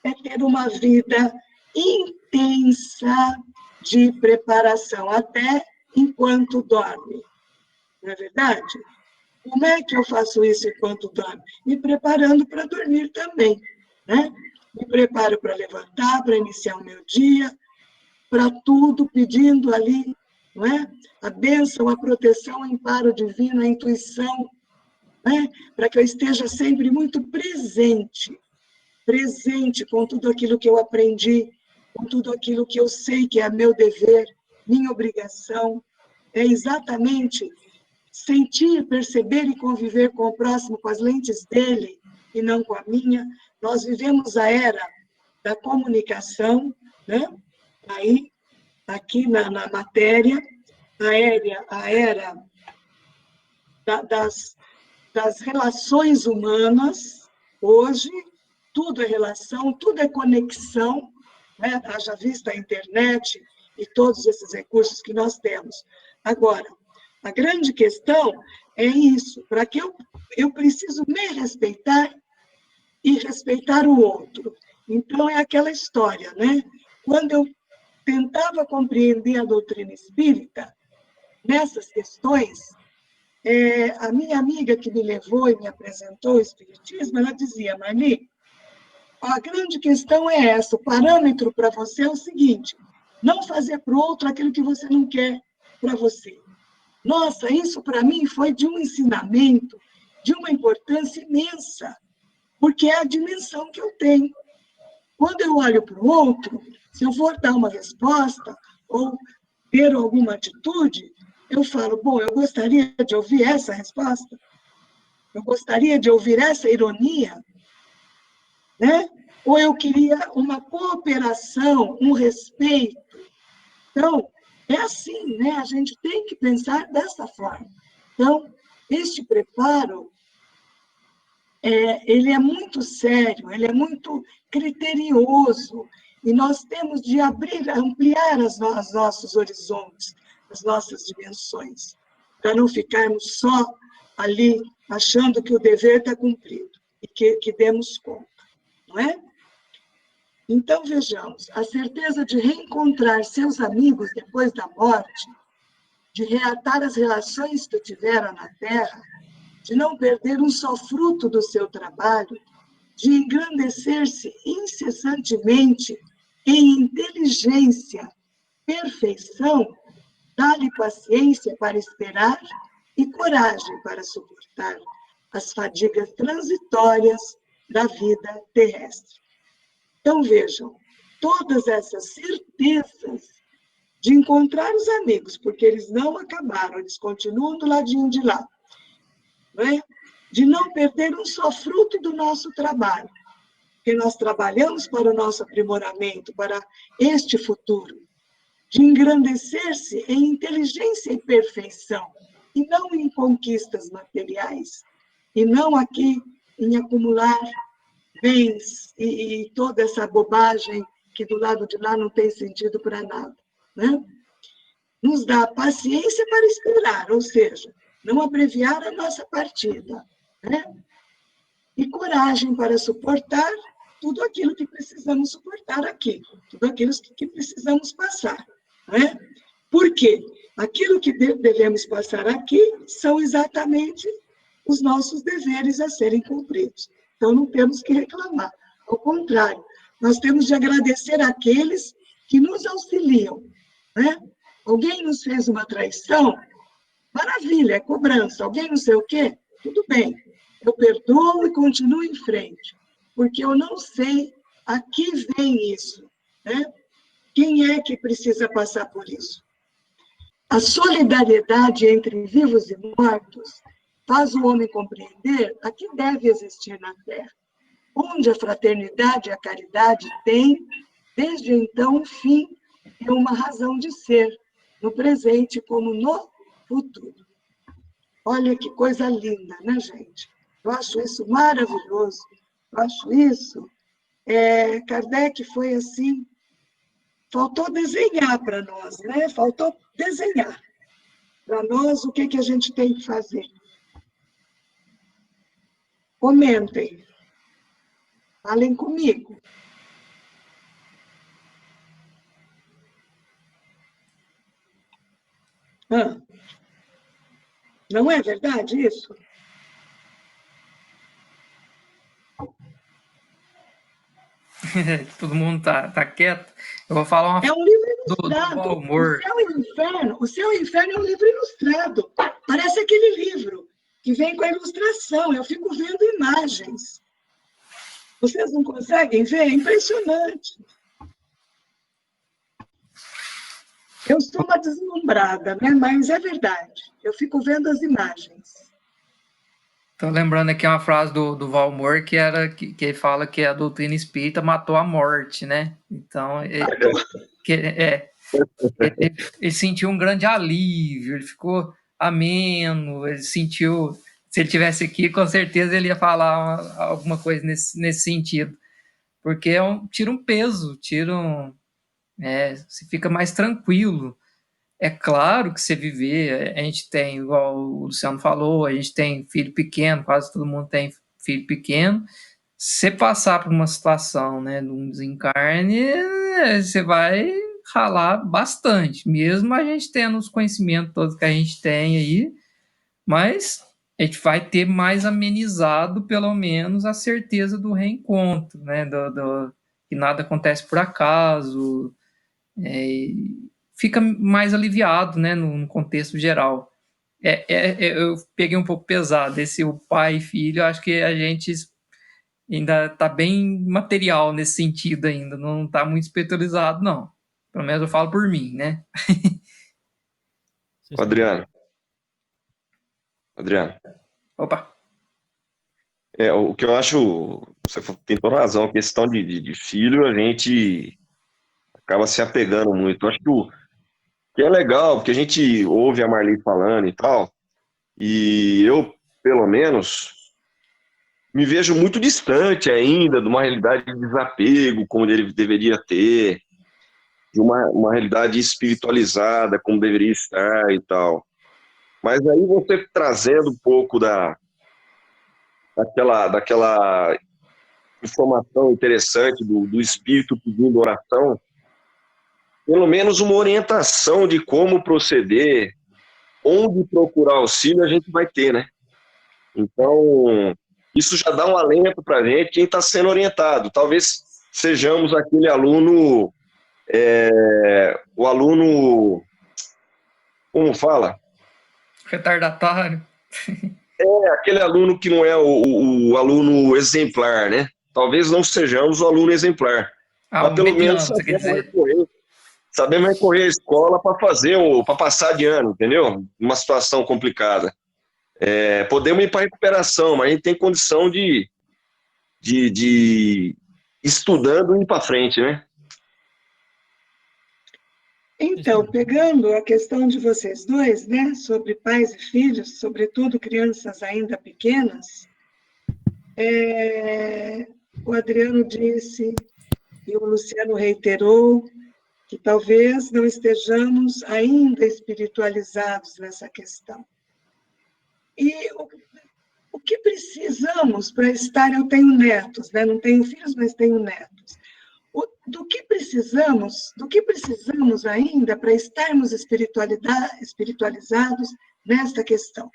S1: é ter uma vida intensa de preparação, até enquanto dorme. Não é verdade? Como é que eu faço isso enquanto dorme? Me preparando para dormir também, né? Me preparo para levantar, para iniciar o meu dia, para tudo, pedindo ali, não é? A bênção, a proteção, o amparo divino, a intuição, né? Para que eu esteja sempre muito presente com tudo aquilo que eu aprendi, com tudo aquilo que eu sei que é meu dever, minha obrigação. É exatamente sentir, perceber e conviver com o próximo com as lentes dele e não com a minha. Nós vivemos a era da comunicação, né? Aí, aqui na matéria, a era das relações humanas. Hoje, tudo é relação, tudo é conexão, né? Haja vista a internet e todos esses recursos que nós temos. Agora, a grande questão é isso, para que eu preciso me respeitar e respeitar o outro. Então, é aquela história, né? Quando eu tentava compreender a doutrina espírita, nessas questões, a minha amiga que me levou e me apresentou o Espiritismo, ela dizia, Marli, a grande questão é essa, o parâmetro para você é o seguinte, não fazer para o outro aquilo que você não quer para você. Nossa, isso para mim foi de um ensinamento, de uma importância imensa, porque é a dimensão que eu tenho. Quando eu olho para o outro, se eu for dar uma resposta ou ter alguma atitude, eu falo, bom, eu gostaria de ouvir essa resposta, eu gostaria de ouvir essa ironia, né? Ou eu queria uma cooperação, um respeito. Então, é assim, né? A gente tem que pensar dessa forma. Então, este preparo, ele é muito sério, ele é muito criterioso, e nós temos de ampliar os nossos horizontes, as nossas dimensões, para não ficarmos só ali achando que o dever está cumprido e que demos conta, não é? Então, vejamos, a certeza de reencontrar seus amigos depois da morte, de reatar as relações que tiveram na Terra, de não perder um só fruto do seu trabalho, de engrandecer-se incessantemente em inteligência, perfeição, dá-lhe paciência para esperar e coragem para suportar as fadigas transitórias da vida terrestre. Então, vejam, todas essas certezas de encontrar os amigos, porque eles não acabaram, eles continuam do ladinho de lá, não é? De não perder um só fruto do nosso trabalho, porque nós trabalhamos para o nosso aprimoramento, para este futuro, de engrandecer-se em inteligência e perfeição, e não em conquistas materiais, e não aqui em acumular bens e toda essa bobagem que do lado de lá não tem sentido para nada, né? Nos dá paciência para esperar, ou seja, não abreviar a nossa partida, né? E coragem para suportar tudo aquilo que precisamos suportar aqui, tudo aquilo que precisamos passar, né? Por quê? Aquilo que devemos passar aqui são exatamente os nossos deveres a serem cumpridos. Então, não temos que reclamar. Ao contrário, nós temos de agradecer àqueles que nos auxiliam, né? Alguém nos fez uma traição? Maravilha, é cobrança. Alguém não sei o quê? Tudo bem. Eu perdoo e continuo em frente, porque eu não sei a que vem isso, né? Quem é que precisa passar por isso? A solidariedade entre vivos e mortos faz o homem compreender a que deve existir na Terra, onde a fraternidade e a caridade têm, desde então, um fim e uma razão de ser, no presente como no futuro. Olha que coisa linda, né, gente? Eu acho isso maravilhoso. Eu acho isso. Kardec foi assim, faltou desenhar para nós, né? Faltou desenhar para nós o que a gente tem que fazer. Comentem. Falem comigo. Não é verdade isso?
S3: Todo mundo tá quieto. Eu vou falar uma
S1: É um livro
S3: do
S1: ilustrado.
S3: Valmor.
S1: O Céu e o Inferno é um livro ilustrado. Parece aquele livro que vem com a ilustração. Eu fico vendo imagens. Vocês não conseguem ver? É impressionante. Eu sou uma deslumbrada, né? Mas é verdade. Eu fico vendo as imagens.
S3: Tô lembrando aqui uma frase do Valmor que ele fala que a doutrina espírita matou a morte, né? Então, ele sentiu um grande alívio, ele ficou ameno, ele sentiu... Se ele tivesse aqui, com certeza ele ia falar alguma coisa nesse sentido. Porque tira um peso, você fica mais tranquilo. É claro que você viver, a gente tem, igual o Luciano falou, a gente tem filho pequeno, quase todo mundo tem filho pequeno. Se você passar por uma situação, né, de um desencarne, você vai ralar bastante, mesmo a gente tendo os conhecimentos todos que a gente tem aí, mas a gente vai ter mais amenizado, pelo menos, a certeza do reencontro, né, que nada acontece por acaso, fica mais aliviado, né, no contexto geral. Eu peguei um pouco pesado, esse o pai e filho, acho que a gente ainda está bem material nesse sentido ainda, não está muito espiritualizado, não. Pelo menos eu falo por mim, né?
S2: Adriano.
S3: Opa.
S2: O que eu acho, você tem toda razão, a questão de filho, a gente acaba se apegando muito. Eu acho que é legal, porque a gente ouve a Marli falando e tal, e eu, pelo menos, me vejo muito distante ainda de uma realidade de desapego, como ele deveria ter, de uma realidade espiritualizada, como deveria estar e tal. Mas aí você trazendo um pouco daquela informação interessante do espírito pedindo oração, pelo menos uma orientação de como proceder, onde procurar auxílio a gente vai ter, né? Então, isso já dá um alento para a gente, quem está sendo orientado. Talvez sejamos aquele aluno, o aluno, como fala?
S3: Retardatário.
S2: Aquele aluno que não é o aluno exemplar, né? Talvez não sejamos o aluno exemplar. Mas pelo menos sabemos recorrer à escola para passar de ano, entendeu? Uma situação complicada. Podemos ir para recuperação, mas a gente tem condição de estudando ir para frente, né?
S1: Então, pegando a questão de vocês dois, né, sobre pais e filhos, sobretudo crianças ainda pequenas, o Adriano disse, e o Luciano reiterou, que talvez não estejamos ainda espiritualizados nessa questão. E o que precisamos para estar... Eu tenho netos, né? Não tenho filhos, mas tenho netos. Do que precisamos ainda para estarmos espiritualizados nesta questão?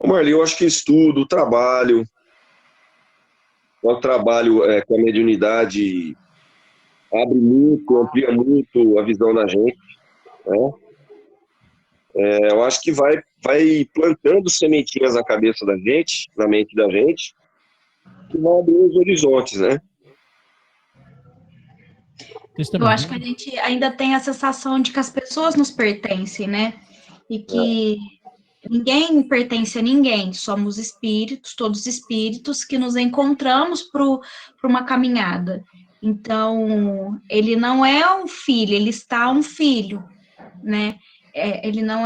S2: Marli, eu acho que estudo, trabalho, o trabalho com a mediunidade abre muito, amplia muito a visão da gente, né? Eu acho que vai plantando sementinhas na cabeça da gente, na mente da gente, que vão abrir os horizontes, né?
S4: Eu acho que a gente ainda tem a sensação de que as pessoas nos pertencem, né? E que ninguém pertence a ninguém, somos espíritos, todos espíritos que nos encontramos para uma caminhada. Então, ele não é um filho, ele está um filho, né? Ele não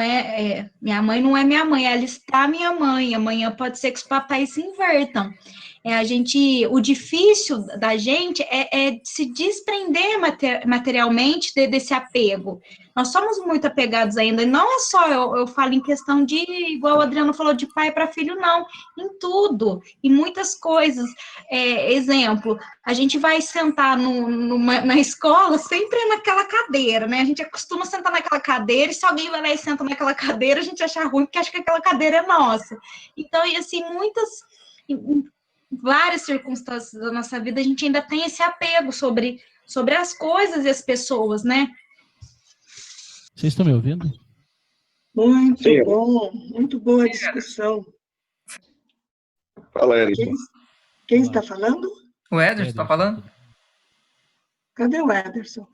S4: minha mãe não é minha mãe, ela está minha mãe. Amanhã pode ser que os papéis se invertam. O difícil da gente é se desprender materialmente desse apego. Nós somos muito apegados ainda, e não é só, eu falo em questão de, igual o Adriano falou, de pai para filho, não, em tudo, em muitas coisas. Exemplo, a gente vai sentar na escola sempre naquela cadeira, né? A gente acostuma sentar naquela cadeira, e se alguém vai lá e senta naquela cadeira, a gente acha ruim, porque acha que aquela cadeira é nossa. Então, e assim, várias circunstâncias da nossa vida, a gente ainda tem esse apego sobre as coisas e as pessoas, né?
S5: Vocês estão me ouvindo?
S1: Muito
S2: Sim.
S1: bom, muito boa a discussão.
S2: Fala, Ederson.
S1: Quem está falando?
S3: O Ederson está falando?
S1: Cadê o Ederson?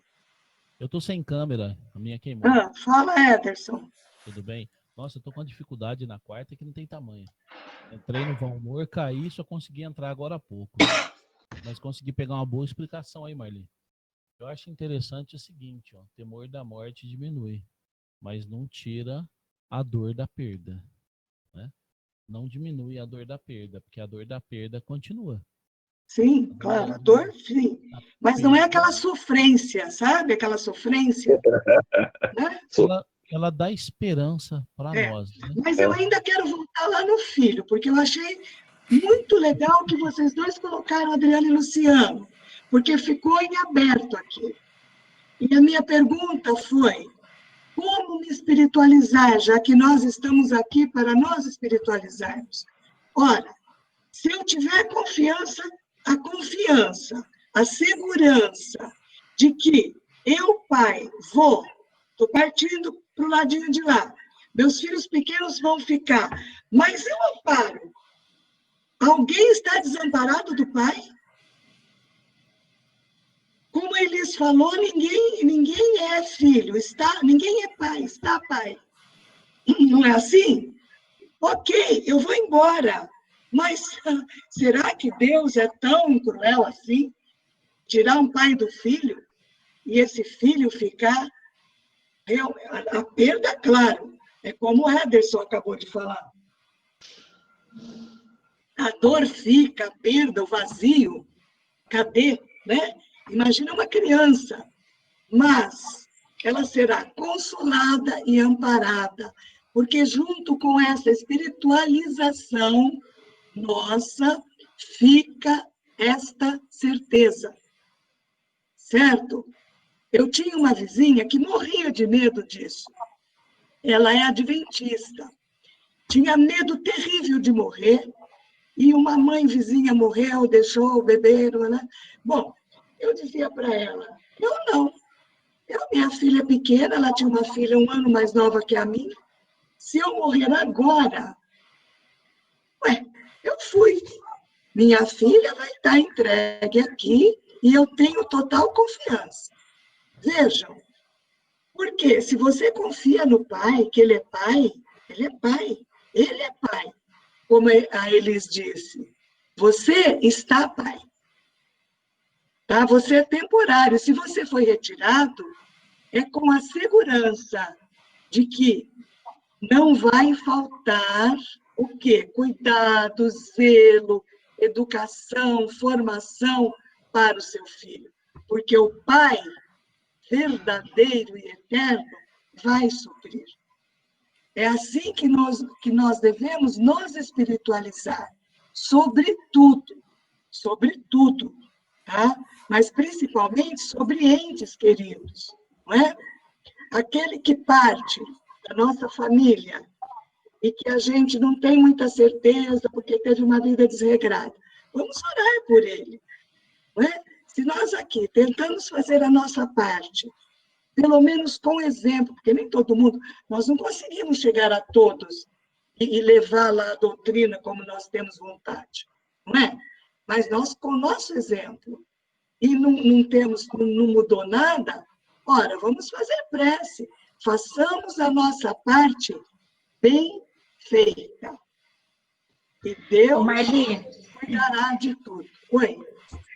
S5: Eu estou sem câmera, a minha queimou.
S1: Fala, Ederson.
S5: Tudo bem? Nossa, eu tô com uma dificuldade na quarta que não tem tamanho. Entrei no Valmor, caí, só consegui entrar agora há pouco. Mas consegui pegar uma boa explicação aí, Marli. Eu acho interessante o seguinte, ó, temor da morte diminui, mas não tira a dor da perda, né? Não diminui a dor da perda, porque a dor da perda continua.
S1: Sim, claro, a dor, sim. Mas não é aquela sofrência, sabe? Aquela sofrência. Né?
S5: Ela dá esperança para nós. Né?
S1: Mas eu ainda quero voltar lá no filho, porque eu achei muito legal que vocês dois colocaram Adriano e Luciano, porque ficou em aberto aqui. E a minha pergunta foi, como me espiritualizar, já que nós estamos aqui para nós espiritualizarmos? Ora, se eu tiver confiança, a segurança de que eu, pai, estou partindo para o ladinho de lá, meus filhos pequenos vão ficar, mas eu amparo. Alguém está desamparado do pai? Como Elis falou, ninguém é filho, ninguém é pai, está pai. Não é assim? Ok, eu vou embora. Mas será que Deus é tão cruel assim? Tirar um pai do filho e esse filho ficar... A perda, claro, é como o Ederson acabou de falar. A dor fica, a perda, o vazio. Cadê? Né? Imagina uma criança, mas ela será consolada e amparada, porque junto com essa espiritualização nossa, fica esta certeza, certo? Eu tinha uma vizinha que morria de medo disso. Ela é adventista. Tinha medo terrível de morrer, e uma mãe vizinha morreu, deixou o bebê, né? Bom, eu dizia para ela, eu não. Minha filha pequena, ela tinha uma filha 1 ano mais nova que a minha. Se eu morrer agora, eu fui. Minha filha vai estar entregue aqui e eu tenho total confiança. Vejam, porque se você confia no pai, que ele é pai, ele é pai, ele é pai. Como a Elis disse, você está pai. Tá? Você é temporário. Se você foi retirado, é com a segurança de que não vai faltar o quê? Cuidado, zelo, educação, formação para o seu filho. Porque o pai verdadeiro e eterno vai suprir. É assim que nós devemos nos espiritualizar, sobretudo, tá? Mas principalmente sobre entes queridos, não é? Aquele que parte da nossa família e que a gente não tem muita certeza porque teve uma vida desregrada, vamos orar por ele, não é? Se nós aqui tentamos fazer a nossa parte, pelo menos com exemplo, porque nem todo mundo, nós não conseguimos chegar a todos e levar lá a doutrina como nós temos vontade, não é? Mas nós, com o nosso exemplo, e não mudou nada, ora, vamos fazer prece, façamos a nossa parte bem feita. E Deus cuidará de tudo. Oi.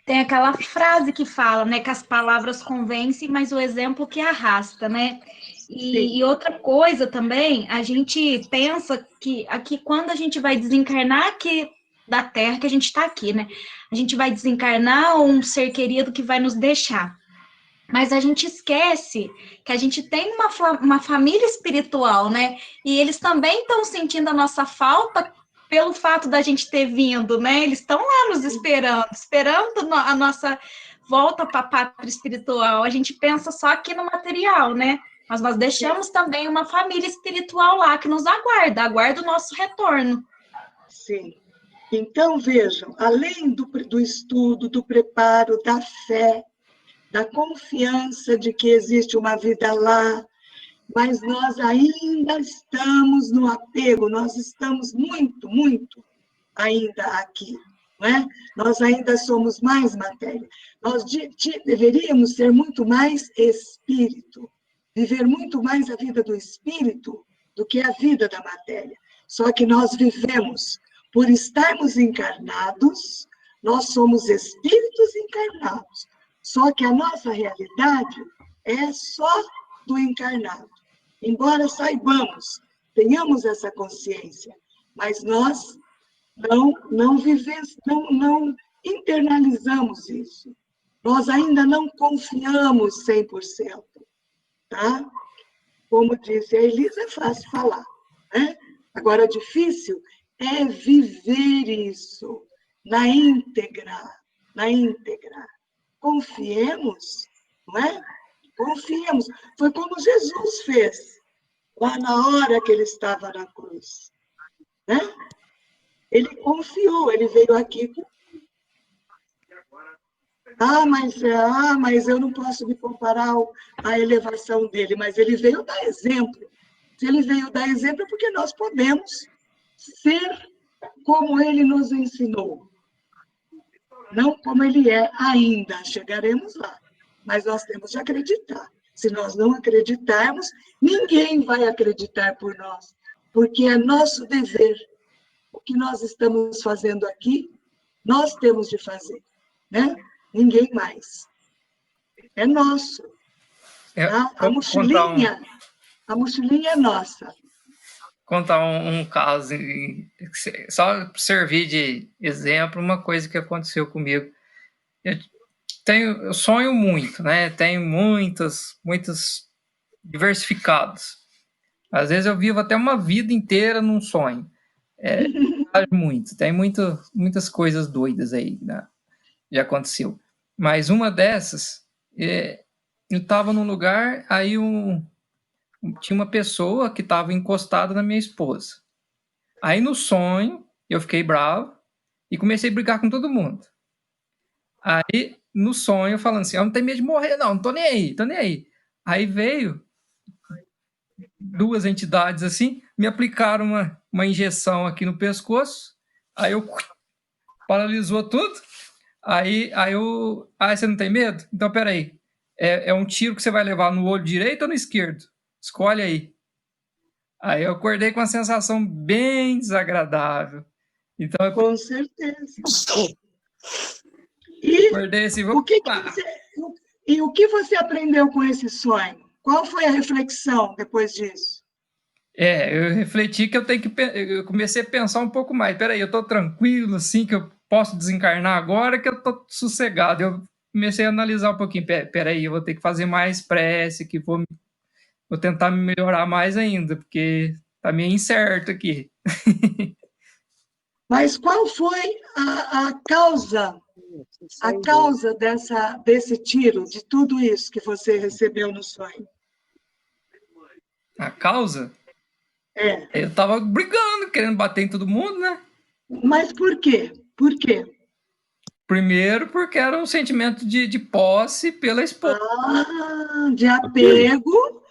S4: Tem aquela frase que fala, né, que as palavras convencem, mas o exemplo que arrasta, né? E outra coisa também, a gente pensa que aqui, quando a gente vai desencarnar aqui da Terra, que a gente está aqui, né? A gente vai desencarnar um ser querido que vai nos deixar. Mas a gente esquece que a gente tem uma família espiritual, né? E eles também estão sentindo a nossa falta pelo fato da gente ter vindo, né? Eles estão lá nos esperando a nossa volta para a pátria espiritual. A gente pensa só aqui no material, né? Mas nós deixamos também uma família espiritual lá que nos aguarda o nosso retorno.
S1: Sim. Então, vejam, além do estudo, do preparo, da fé, da confiança de que existe uma vida lá, mas nós ainda estamos no apego, nós estamos muito, muito ainda aqui, não é? Nós ainda somos mais matéria. Nós deveríamos ser muito mais espírito, viver muito mais a vida do espírito do que a vida da matéria. Só que nós vivemos, por estarmos encarnados, nós somos espíritos encarnados. Só que a nossa realidade é só do encarnado. Embora saibamos, tenhamos essa consciência, mas nós não vivemos, não internalizamos isso. Nós ainda não confiamos 100%, tá? Como disse a Elisa, é fácil falar, né? Agora, difícil é viver isso na íntegra, na íntegra. Confiemos, não é? Confiemos. Foi como Jesus fez, lá na hora que ele estava na cruz, né? Ele confiou, ele veio aqui com... mas eu não posso me comparar à elevação dele, mas ele veio dar exemplo. Se ele veio dar exemplo é porque nós podemos ser como ele nos ensinou. Não como ele é ainda, chegaremos lá. Mas nós temos de acreditar. Se nós não acreditarmos, ninguém vai acreditar por nós, porque é nosso dever. O que nós estamos fazendo aqui, nós temos de fazer, né? Ninguém mais. É nosso. Tá? A mochilinha é nossa.
S3: Contar um caso, só servir de exemplo, uma coisa que aconteceu comigo. Eu sonho muito, né? Tenho muitos diversificados. Às vezes eu vivo até uma vida inteira num sonho. Tem muitas coisas doidas aí, né? Já aconteceu. Mas uma dessas, eu estava num lugar, aí tinha uma pessoa que estava encostada na minha esposa. Aí no sonho, eu fiquei bravo e comecei a brigar com todo mundo. Aí no sonho, falando assim, eu não tenho medo de morrer não tô nem aí. Aí veio duas entidades assim, me aplicaram uma injeção aqui no pescoço, aí eu paralisou tudo, aí você não tem medo? Então peraí, é um tiro que você vai levar no olho direito ou no esquerdo? Escolhe aí. Aí eu acordei com uma sensação bem desagradável. Então,
S1: com certeza. E
S3: acordei assim,
S1: o que você aprendeu com esse sonho? Qual foi a reflexão depois disso?
S3: Eu refleti que eu comecei a pensar um pouco mais. Peraí, eu estou tranquilo, assim, que eu posso desencarnar agora, que eu estou sossegado. Eu comecei a analisar um pouquinho. Peraí, eu vou ter que fazer mais prece, que vou tentar me melhorar mais ainda, porque tá meio incerto aqui.
S1: Mas qual foi a causa desse tiro, de tudo isso que você recebeu no sonho?
S3: A causa?
S1: É.
S3: Eu estava brigando, querendo bater em todo mundo, né?
S1: Mas por quê? Por quê?
S3: Primeiro, porque era um sentimento de posse pela esposa.
S1: De apego,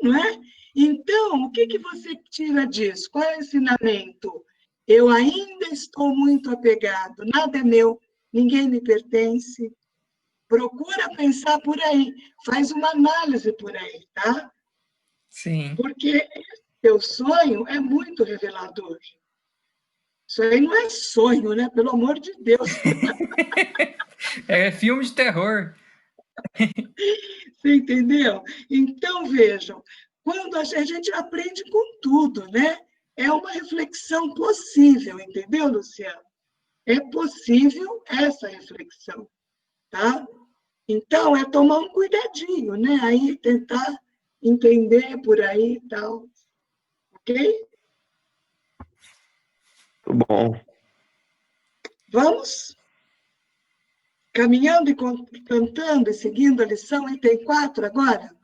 S1: não é? Então, o que você tira disso? Qual é o ensinamento? Eu ainda estou muito apegado, nada é meu, ninguém me pertence. Procura pensar por aí, faz uma análise por aí, tá?
S3: Sim.
S1: Porque teu sonho é muito revelador. Isso aí não é sonho, né? Pelo amor de Deus.
S3: É filme de terror.
S1: Você entendeu? Então, vejam, quando a gente aprende com tudo, né? É uma reflexão possível, entendeu, Luciano? É possível essa reflexão, tá? Então, é tomar um cuidadinho, né? Aí tentar entender por aí e tal, ok?
S2: Muito bom.
S1: Vamos? Caminhando e cantando e seguindo a lição, item 4 agora?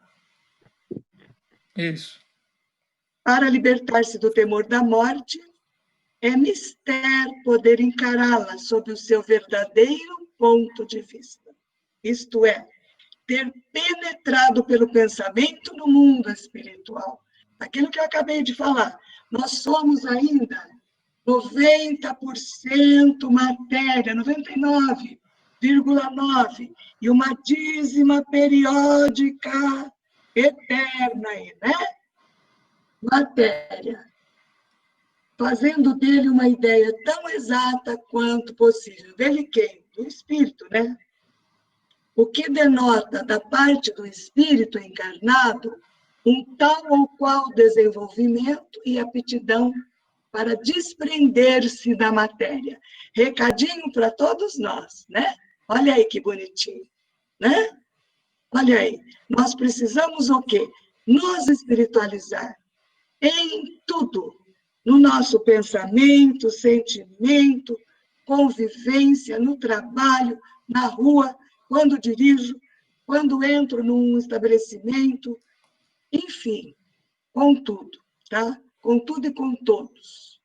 S3: Isso.
S1: Para libertar-se do temor da morte, é mister poder encará-la sob o seu verdadeiro ponto de vista. Isto é, ter penetrado pelo pensamento no mundo espiritual. Aquilo que eu acabei de falar. Nós somos ainda 90% matéria, 99,9%, e uma dízima periódica eterna aí, né? Matéria. Fazendo dele uma ideia tão exata quanto possível. Dele quem? Do espírito, né? O que denota da parte do espírito encarnado um tal ou qual desenvolvimento e aptidão para desprender-se da matéria. Recadinho para todos nós, né? Olha aí que bonitinho, né? Olha aí, nós precisamos o quê? Nos espiritualizar em tudo, no nosso pensamento, sentimento, convivência, no trabalho, na rua, quando dirijo, quando entro num estabelecimento, enfim, com tudo, tá? Com tudo e com todos.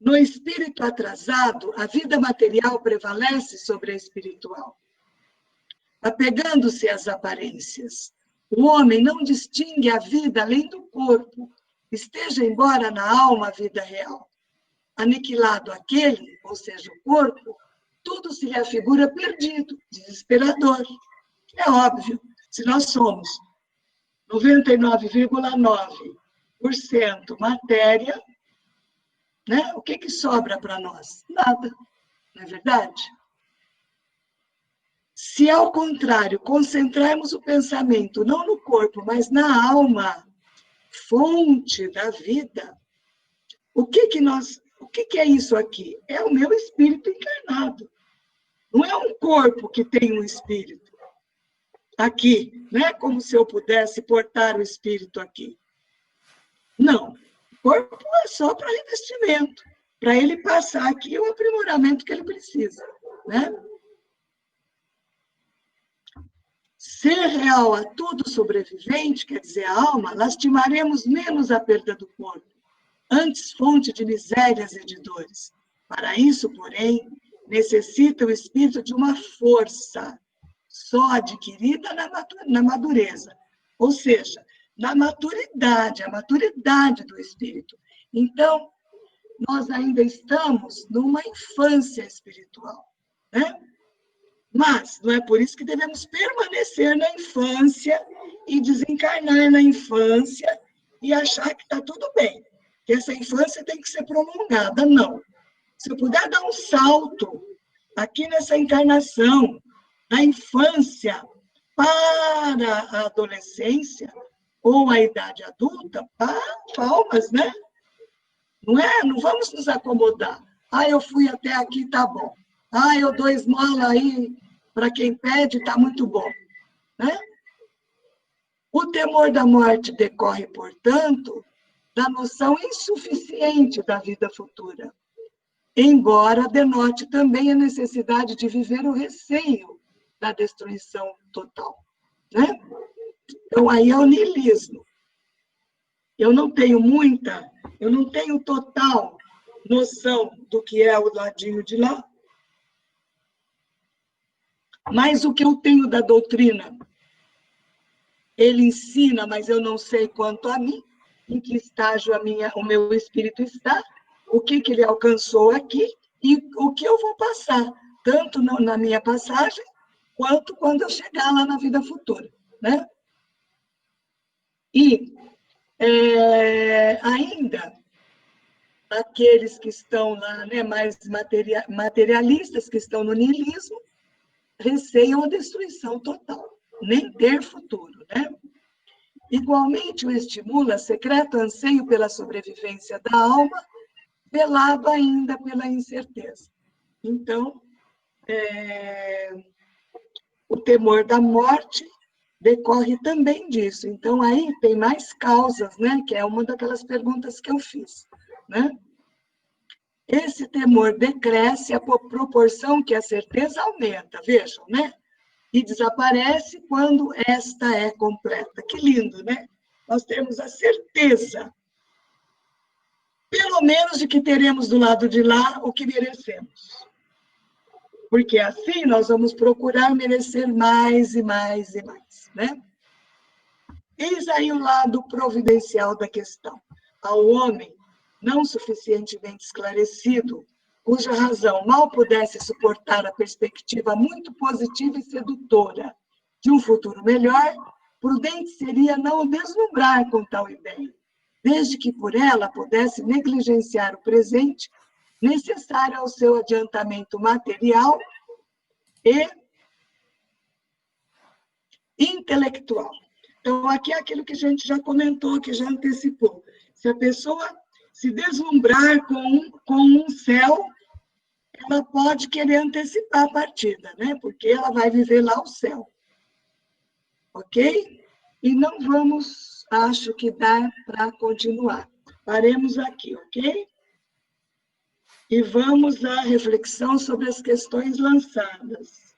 S1: No espírito atrasado, a vida material prevalece sobre a espiritual, apegando-se às aparências. O homem não distingue a vida além do corpo, esteja embora na alma a vida real. Aniquilado aquele, ou seja, o corpo, tudo se lhe afigura perdido, desesperador. É óbvio, se nós somos 99,9% matéria, né? O que sobra para nós? Nada, não é verdade? Se, ao contrário, concentrarmos o pensamento não no corpo, mas na alma, fonte da vida, o que é isso aqui? É o meu espírito encarnado. Não é um corpo que tem um espírito aqui, né? Como se eu pudesse portar o espírito aqui. Não. O corpo é só para revestimento, para ele passar aqui o aprimoramento que ele precisa, né? Ser real a tudo sobrevivente, quer dizer, a alma, lastimaremos menos a perda do corpo, antes fonte de misérias e de dores. Para isso, porém, necessita o espírito de uma força só adquirida na madureza, ou seja, na maturidade, a maturidade do espírito. Então, nós ainda estamos numa infância espiritual, né? Mas não é por isso que devemos permanecer na infância e desencarnar na infância e achar que está tudo bem, que essa infância tem que ser prolongada. Não. Se eu puder dar um salto aqui nessa encarnação, da infância para a adolescência ou a idade adulta, palmas, né? Não é? Não vamos nos acomodar. Eu fui até aqui, tá bom. Eu dou esmola aí para quem pede, tá muito bom, né? O temor da morte decorre, portanto, da noção insuficiente da vida futura, embora denote também a necessidade de viver o receio da destruição total, né? Então, aí é o niilismo. Eu não tenho total noção do que é o ladinho de lá, mas o que eu tenho da doutrina, ele ensina, mas eu não sei quanto a mim, em que estágio o meu espírito está, o que ele alcançou aqui e o que eu vou passar, tanto na minha passagem, quanto quando eu chegar lá na vida futura, né? E ainda, aqueles que estão lá, né, mais materialistas, que estão no niilismo, receiam a destruição total, nem ter futuro, né? Igualmente o estimula secreto anseio pela sobrevivência da alma, velado ainda pela incerteza. Então, o temor da morte decorre também disso. Então, aí tem mais causas, né? Que é uma daquelas perguntas que eu fiz, né? Esse temor decresce à proporção que a certeza aumenta, vejam, né? E desaparece quando esta é completa. Que lindo, né? Nós temos a certeza, pelo menos, de que teremos do lado de lá o que merecemos. Porque assim nós vamos procurar merecer mais e mais e mais, né? Eis aí o lado providencial da questão. Ao homem não suficientemente esclarecido, cuja razão mal pudesse suportar a perspectiva muito positiva e sedutora de um futuro melhor, prudente seria não o deslumbrar com tal ideia, desde que por ela pudesse negligenciar o presente, necessário ao seu adiantamento material e intelectual. Então, aqui é aquilo que a gente já comentou, que já antecipou. Se a pessoa se deslumbrar com um céu, ela pode querer antecipar a partida, né? Porque ela vai viver lá o céu. Ok? E não vamos, acho que dá para continuar. Paremos aqui, ok? E vamos à reflexão sobre as questões lançadas.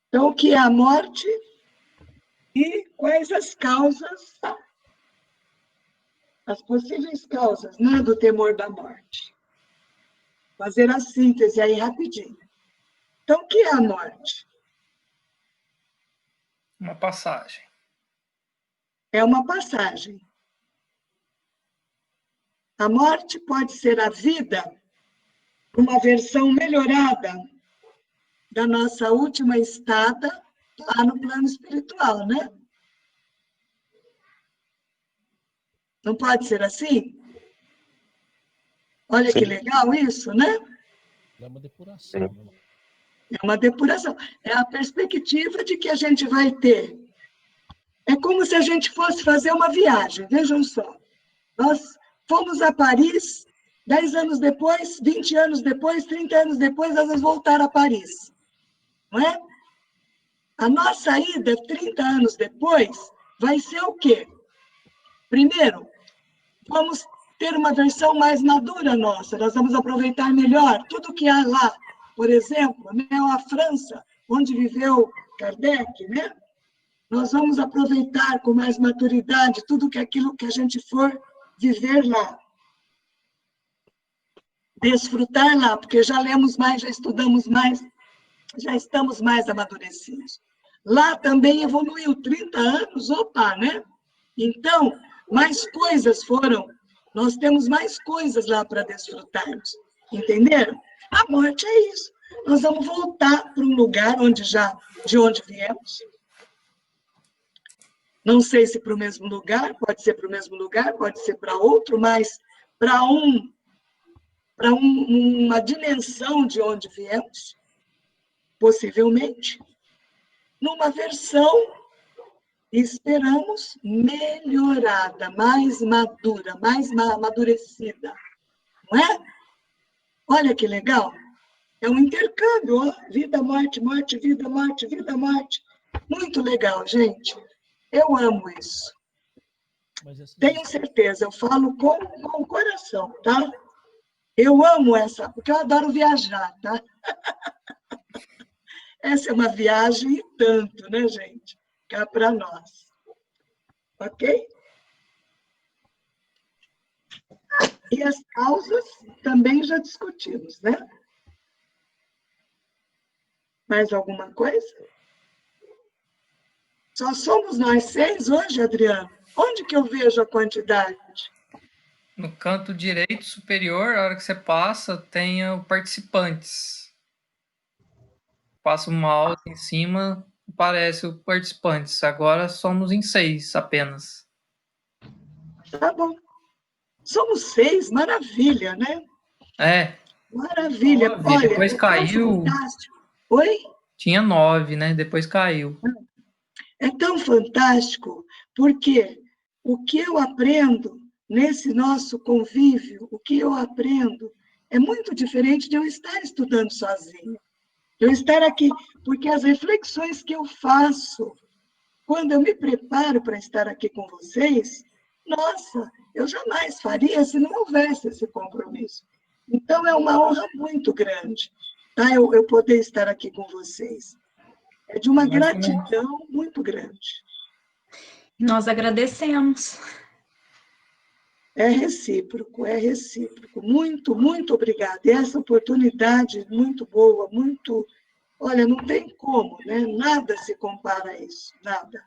S1: Então, o que é a morte e quais as causas, as possíveis causas, né, do temor da morte. Fazer a síntese aí rapidinho. Então, o que é a morte?
S3: Uma passagem.
S1: É uma passagem. A morte pode ser a vida, uma versão melhorada da nossa última estada lá no plano espiritual, né? Não pode ser assim? Olha que legal isso, né?
S5: É uma depuração, né?
S1: É uma depuração. É a perspectiva de que a gente vai ter. É como se a gente fosse fazer uma viagem, vejam só. Nós fomos a Paris, 10 anos depois, 20 anos depois, 30 anos depois, nós vamos voltar a Paris. Não é? A nossa ida, 30 anos depois, vai ser o quê? Primeiro, vamos ter uma versão mais madura nossa, nós vamos aproveitar melhor tudo que há lá. Por exemplo, né, a França, onde viveu Kardec, né? Nós vamos aproveitar com mais maturidade tudo aquilo que a gente for viver lá. Desfrutar lá, porque já lemos mais, já estudamos mais, já estamos mais amadurecidos. Lá também evoluiu 30 anos, opa, né? Então, mais coisas foram, nós temos mais coisas lá para desfrutarmos, entenderam? A morte é isso. Nós vamos voltar para um lugar de onde viemos. Não sei se para o mesmo lugar, pode ser para o mesmo lugar, pode ser para outro, mas para uma dimensão de onde viemos, possivelmente, numa versão, esperamos, melhorada, mais madura, mais amadurecida. Não é? Olha que legal. É um intercâmbio, ó. Vida, morte, morte, vida, morte, vida, morte. Muito legal, gente. Eu amo isso. Tenho certeza, eu falo com o coração, tá? Eu amo essa, porque eu adoro viajar, tá? Essa é uma viagem e tanto, né, gente? Cá para nós. Ok? E as causas também já discutimos, né? Mais alguma coisa? Só somos nós 6 hoje, Adriano? Onde que eu vejo a quantidade?
S3: No canto direito superior, a hora que você passa, tem o participantes. Passa o mouse em cima, o parece, os participantes. Agora somos em 6 apenas.
S1: Tá bom. Somos 6, maravilha, né?
S3: É,
S1: Maravilha.
S3: 9,
S1: Olha,
S3: depois
S1: é tão
S3: caiu.
S1: fantástico. Oi?
S3: Tinha 9, né? Depois caiu.
S1: É tão fantástico, porque o que eu aprendo nesse nosso convívio, o que eu aprendo, é muito diferente de eu estar estudando sozinha. Eu estar aqui, porque as reflexões que eu faço quando eu me preparo para estar aqui com vocês, nossa, eu jamais faria se não houvesse esse compromisso. Então, é uma honra muito grande, tá? Eu poder estar aqui com vocês. É de uma
S3: Nós também.
S1: gratidão muito grande.
S4: Nós agradecemos.
S1: É recíproco, é recíproco. Muito, muito obrigada. E essa oportunidade muito boa, muito. Olha, não tem como, né? Nada se compara a isso, nada.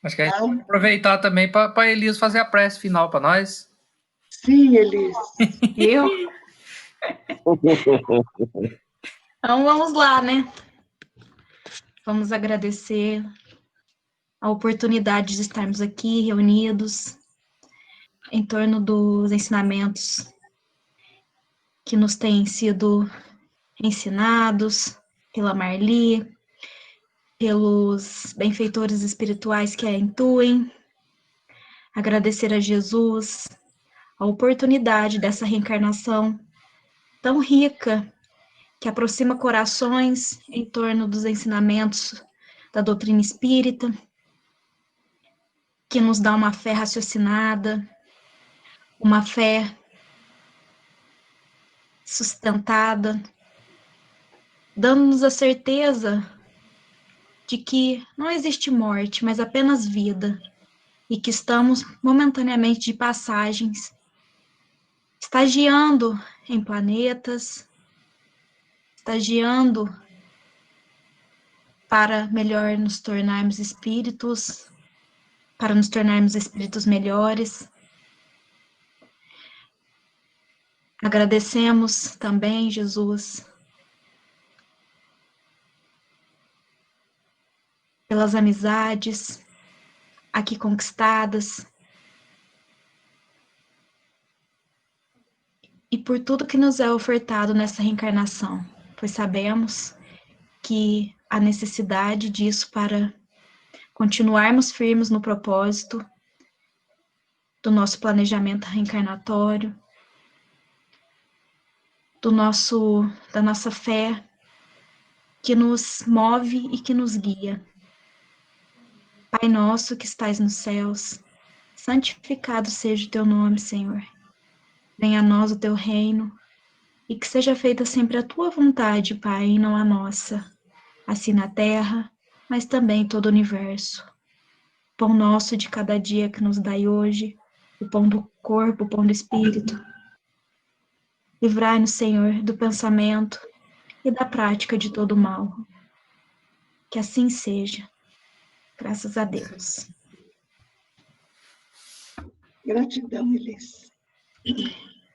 S3: Acho que a gente
S1: Tá?
S3: pode aproveitar também para Elias fazer a prece final para nós.
S1: Sim, Elis.
S4: Eu? Então vamos lá, né? Vamos agradecer a oportunidade de estarmos aqui reunidos em torno dos ensinamentos que nos têm sido ensinados pela Marli, pelos benfeitores espirituais que a intuem. Agradecer a Jesus a oportunidade dessa reencarnação tão rica, que aproxima corações em torno dos ensinamentos da doutrina espírita, que nos dá uma fé raciocinada, uma fé sustentada, dando-nos a certeza de que não existe morte, mas apenas vida, e que estamos momentaneamente de passagens, estagiando em planetas, estagiando para melhor nos tornarmos espíritos, para nos tornarmos espíritos melhores. Agradecemos também, Jesus, pelas amizades aqui conquistadas e por tudo que nos é ofertado nessa reencarnação, pois sabemos que há necessidade disso para continuarmos firmes no propósito do nosso planejamento reencarnatório, da nossa fé que nos move e que nos guia. Pai nosso que estais nos céus, santificado seja o teu nome, Senhor. Venha a nós o teu reino, e que seja feita sempre a tua vontade, Pai, e não a nossa, assim na terra, mas também em todo o universo. Pão nosso de cada dia que nos dai hoje, o pão do corpo, o pão do espírito. Livrai-nos, Senhor, do pensamento e da prática de todo o mal. Que assim seja. Graças a Deus.
S1: Gratidão, Elis.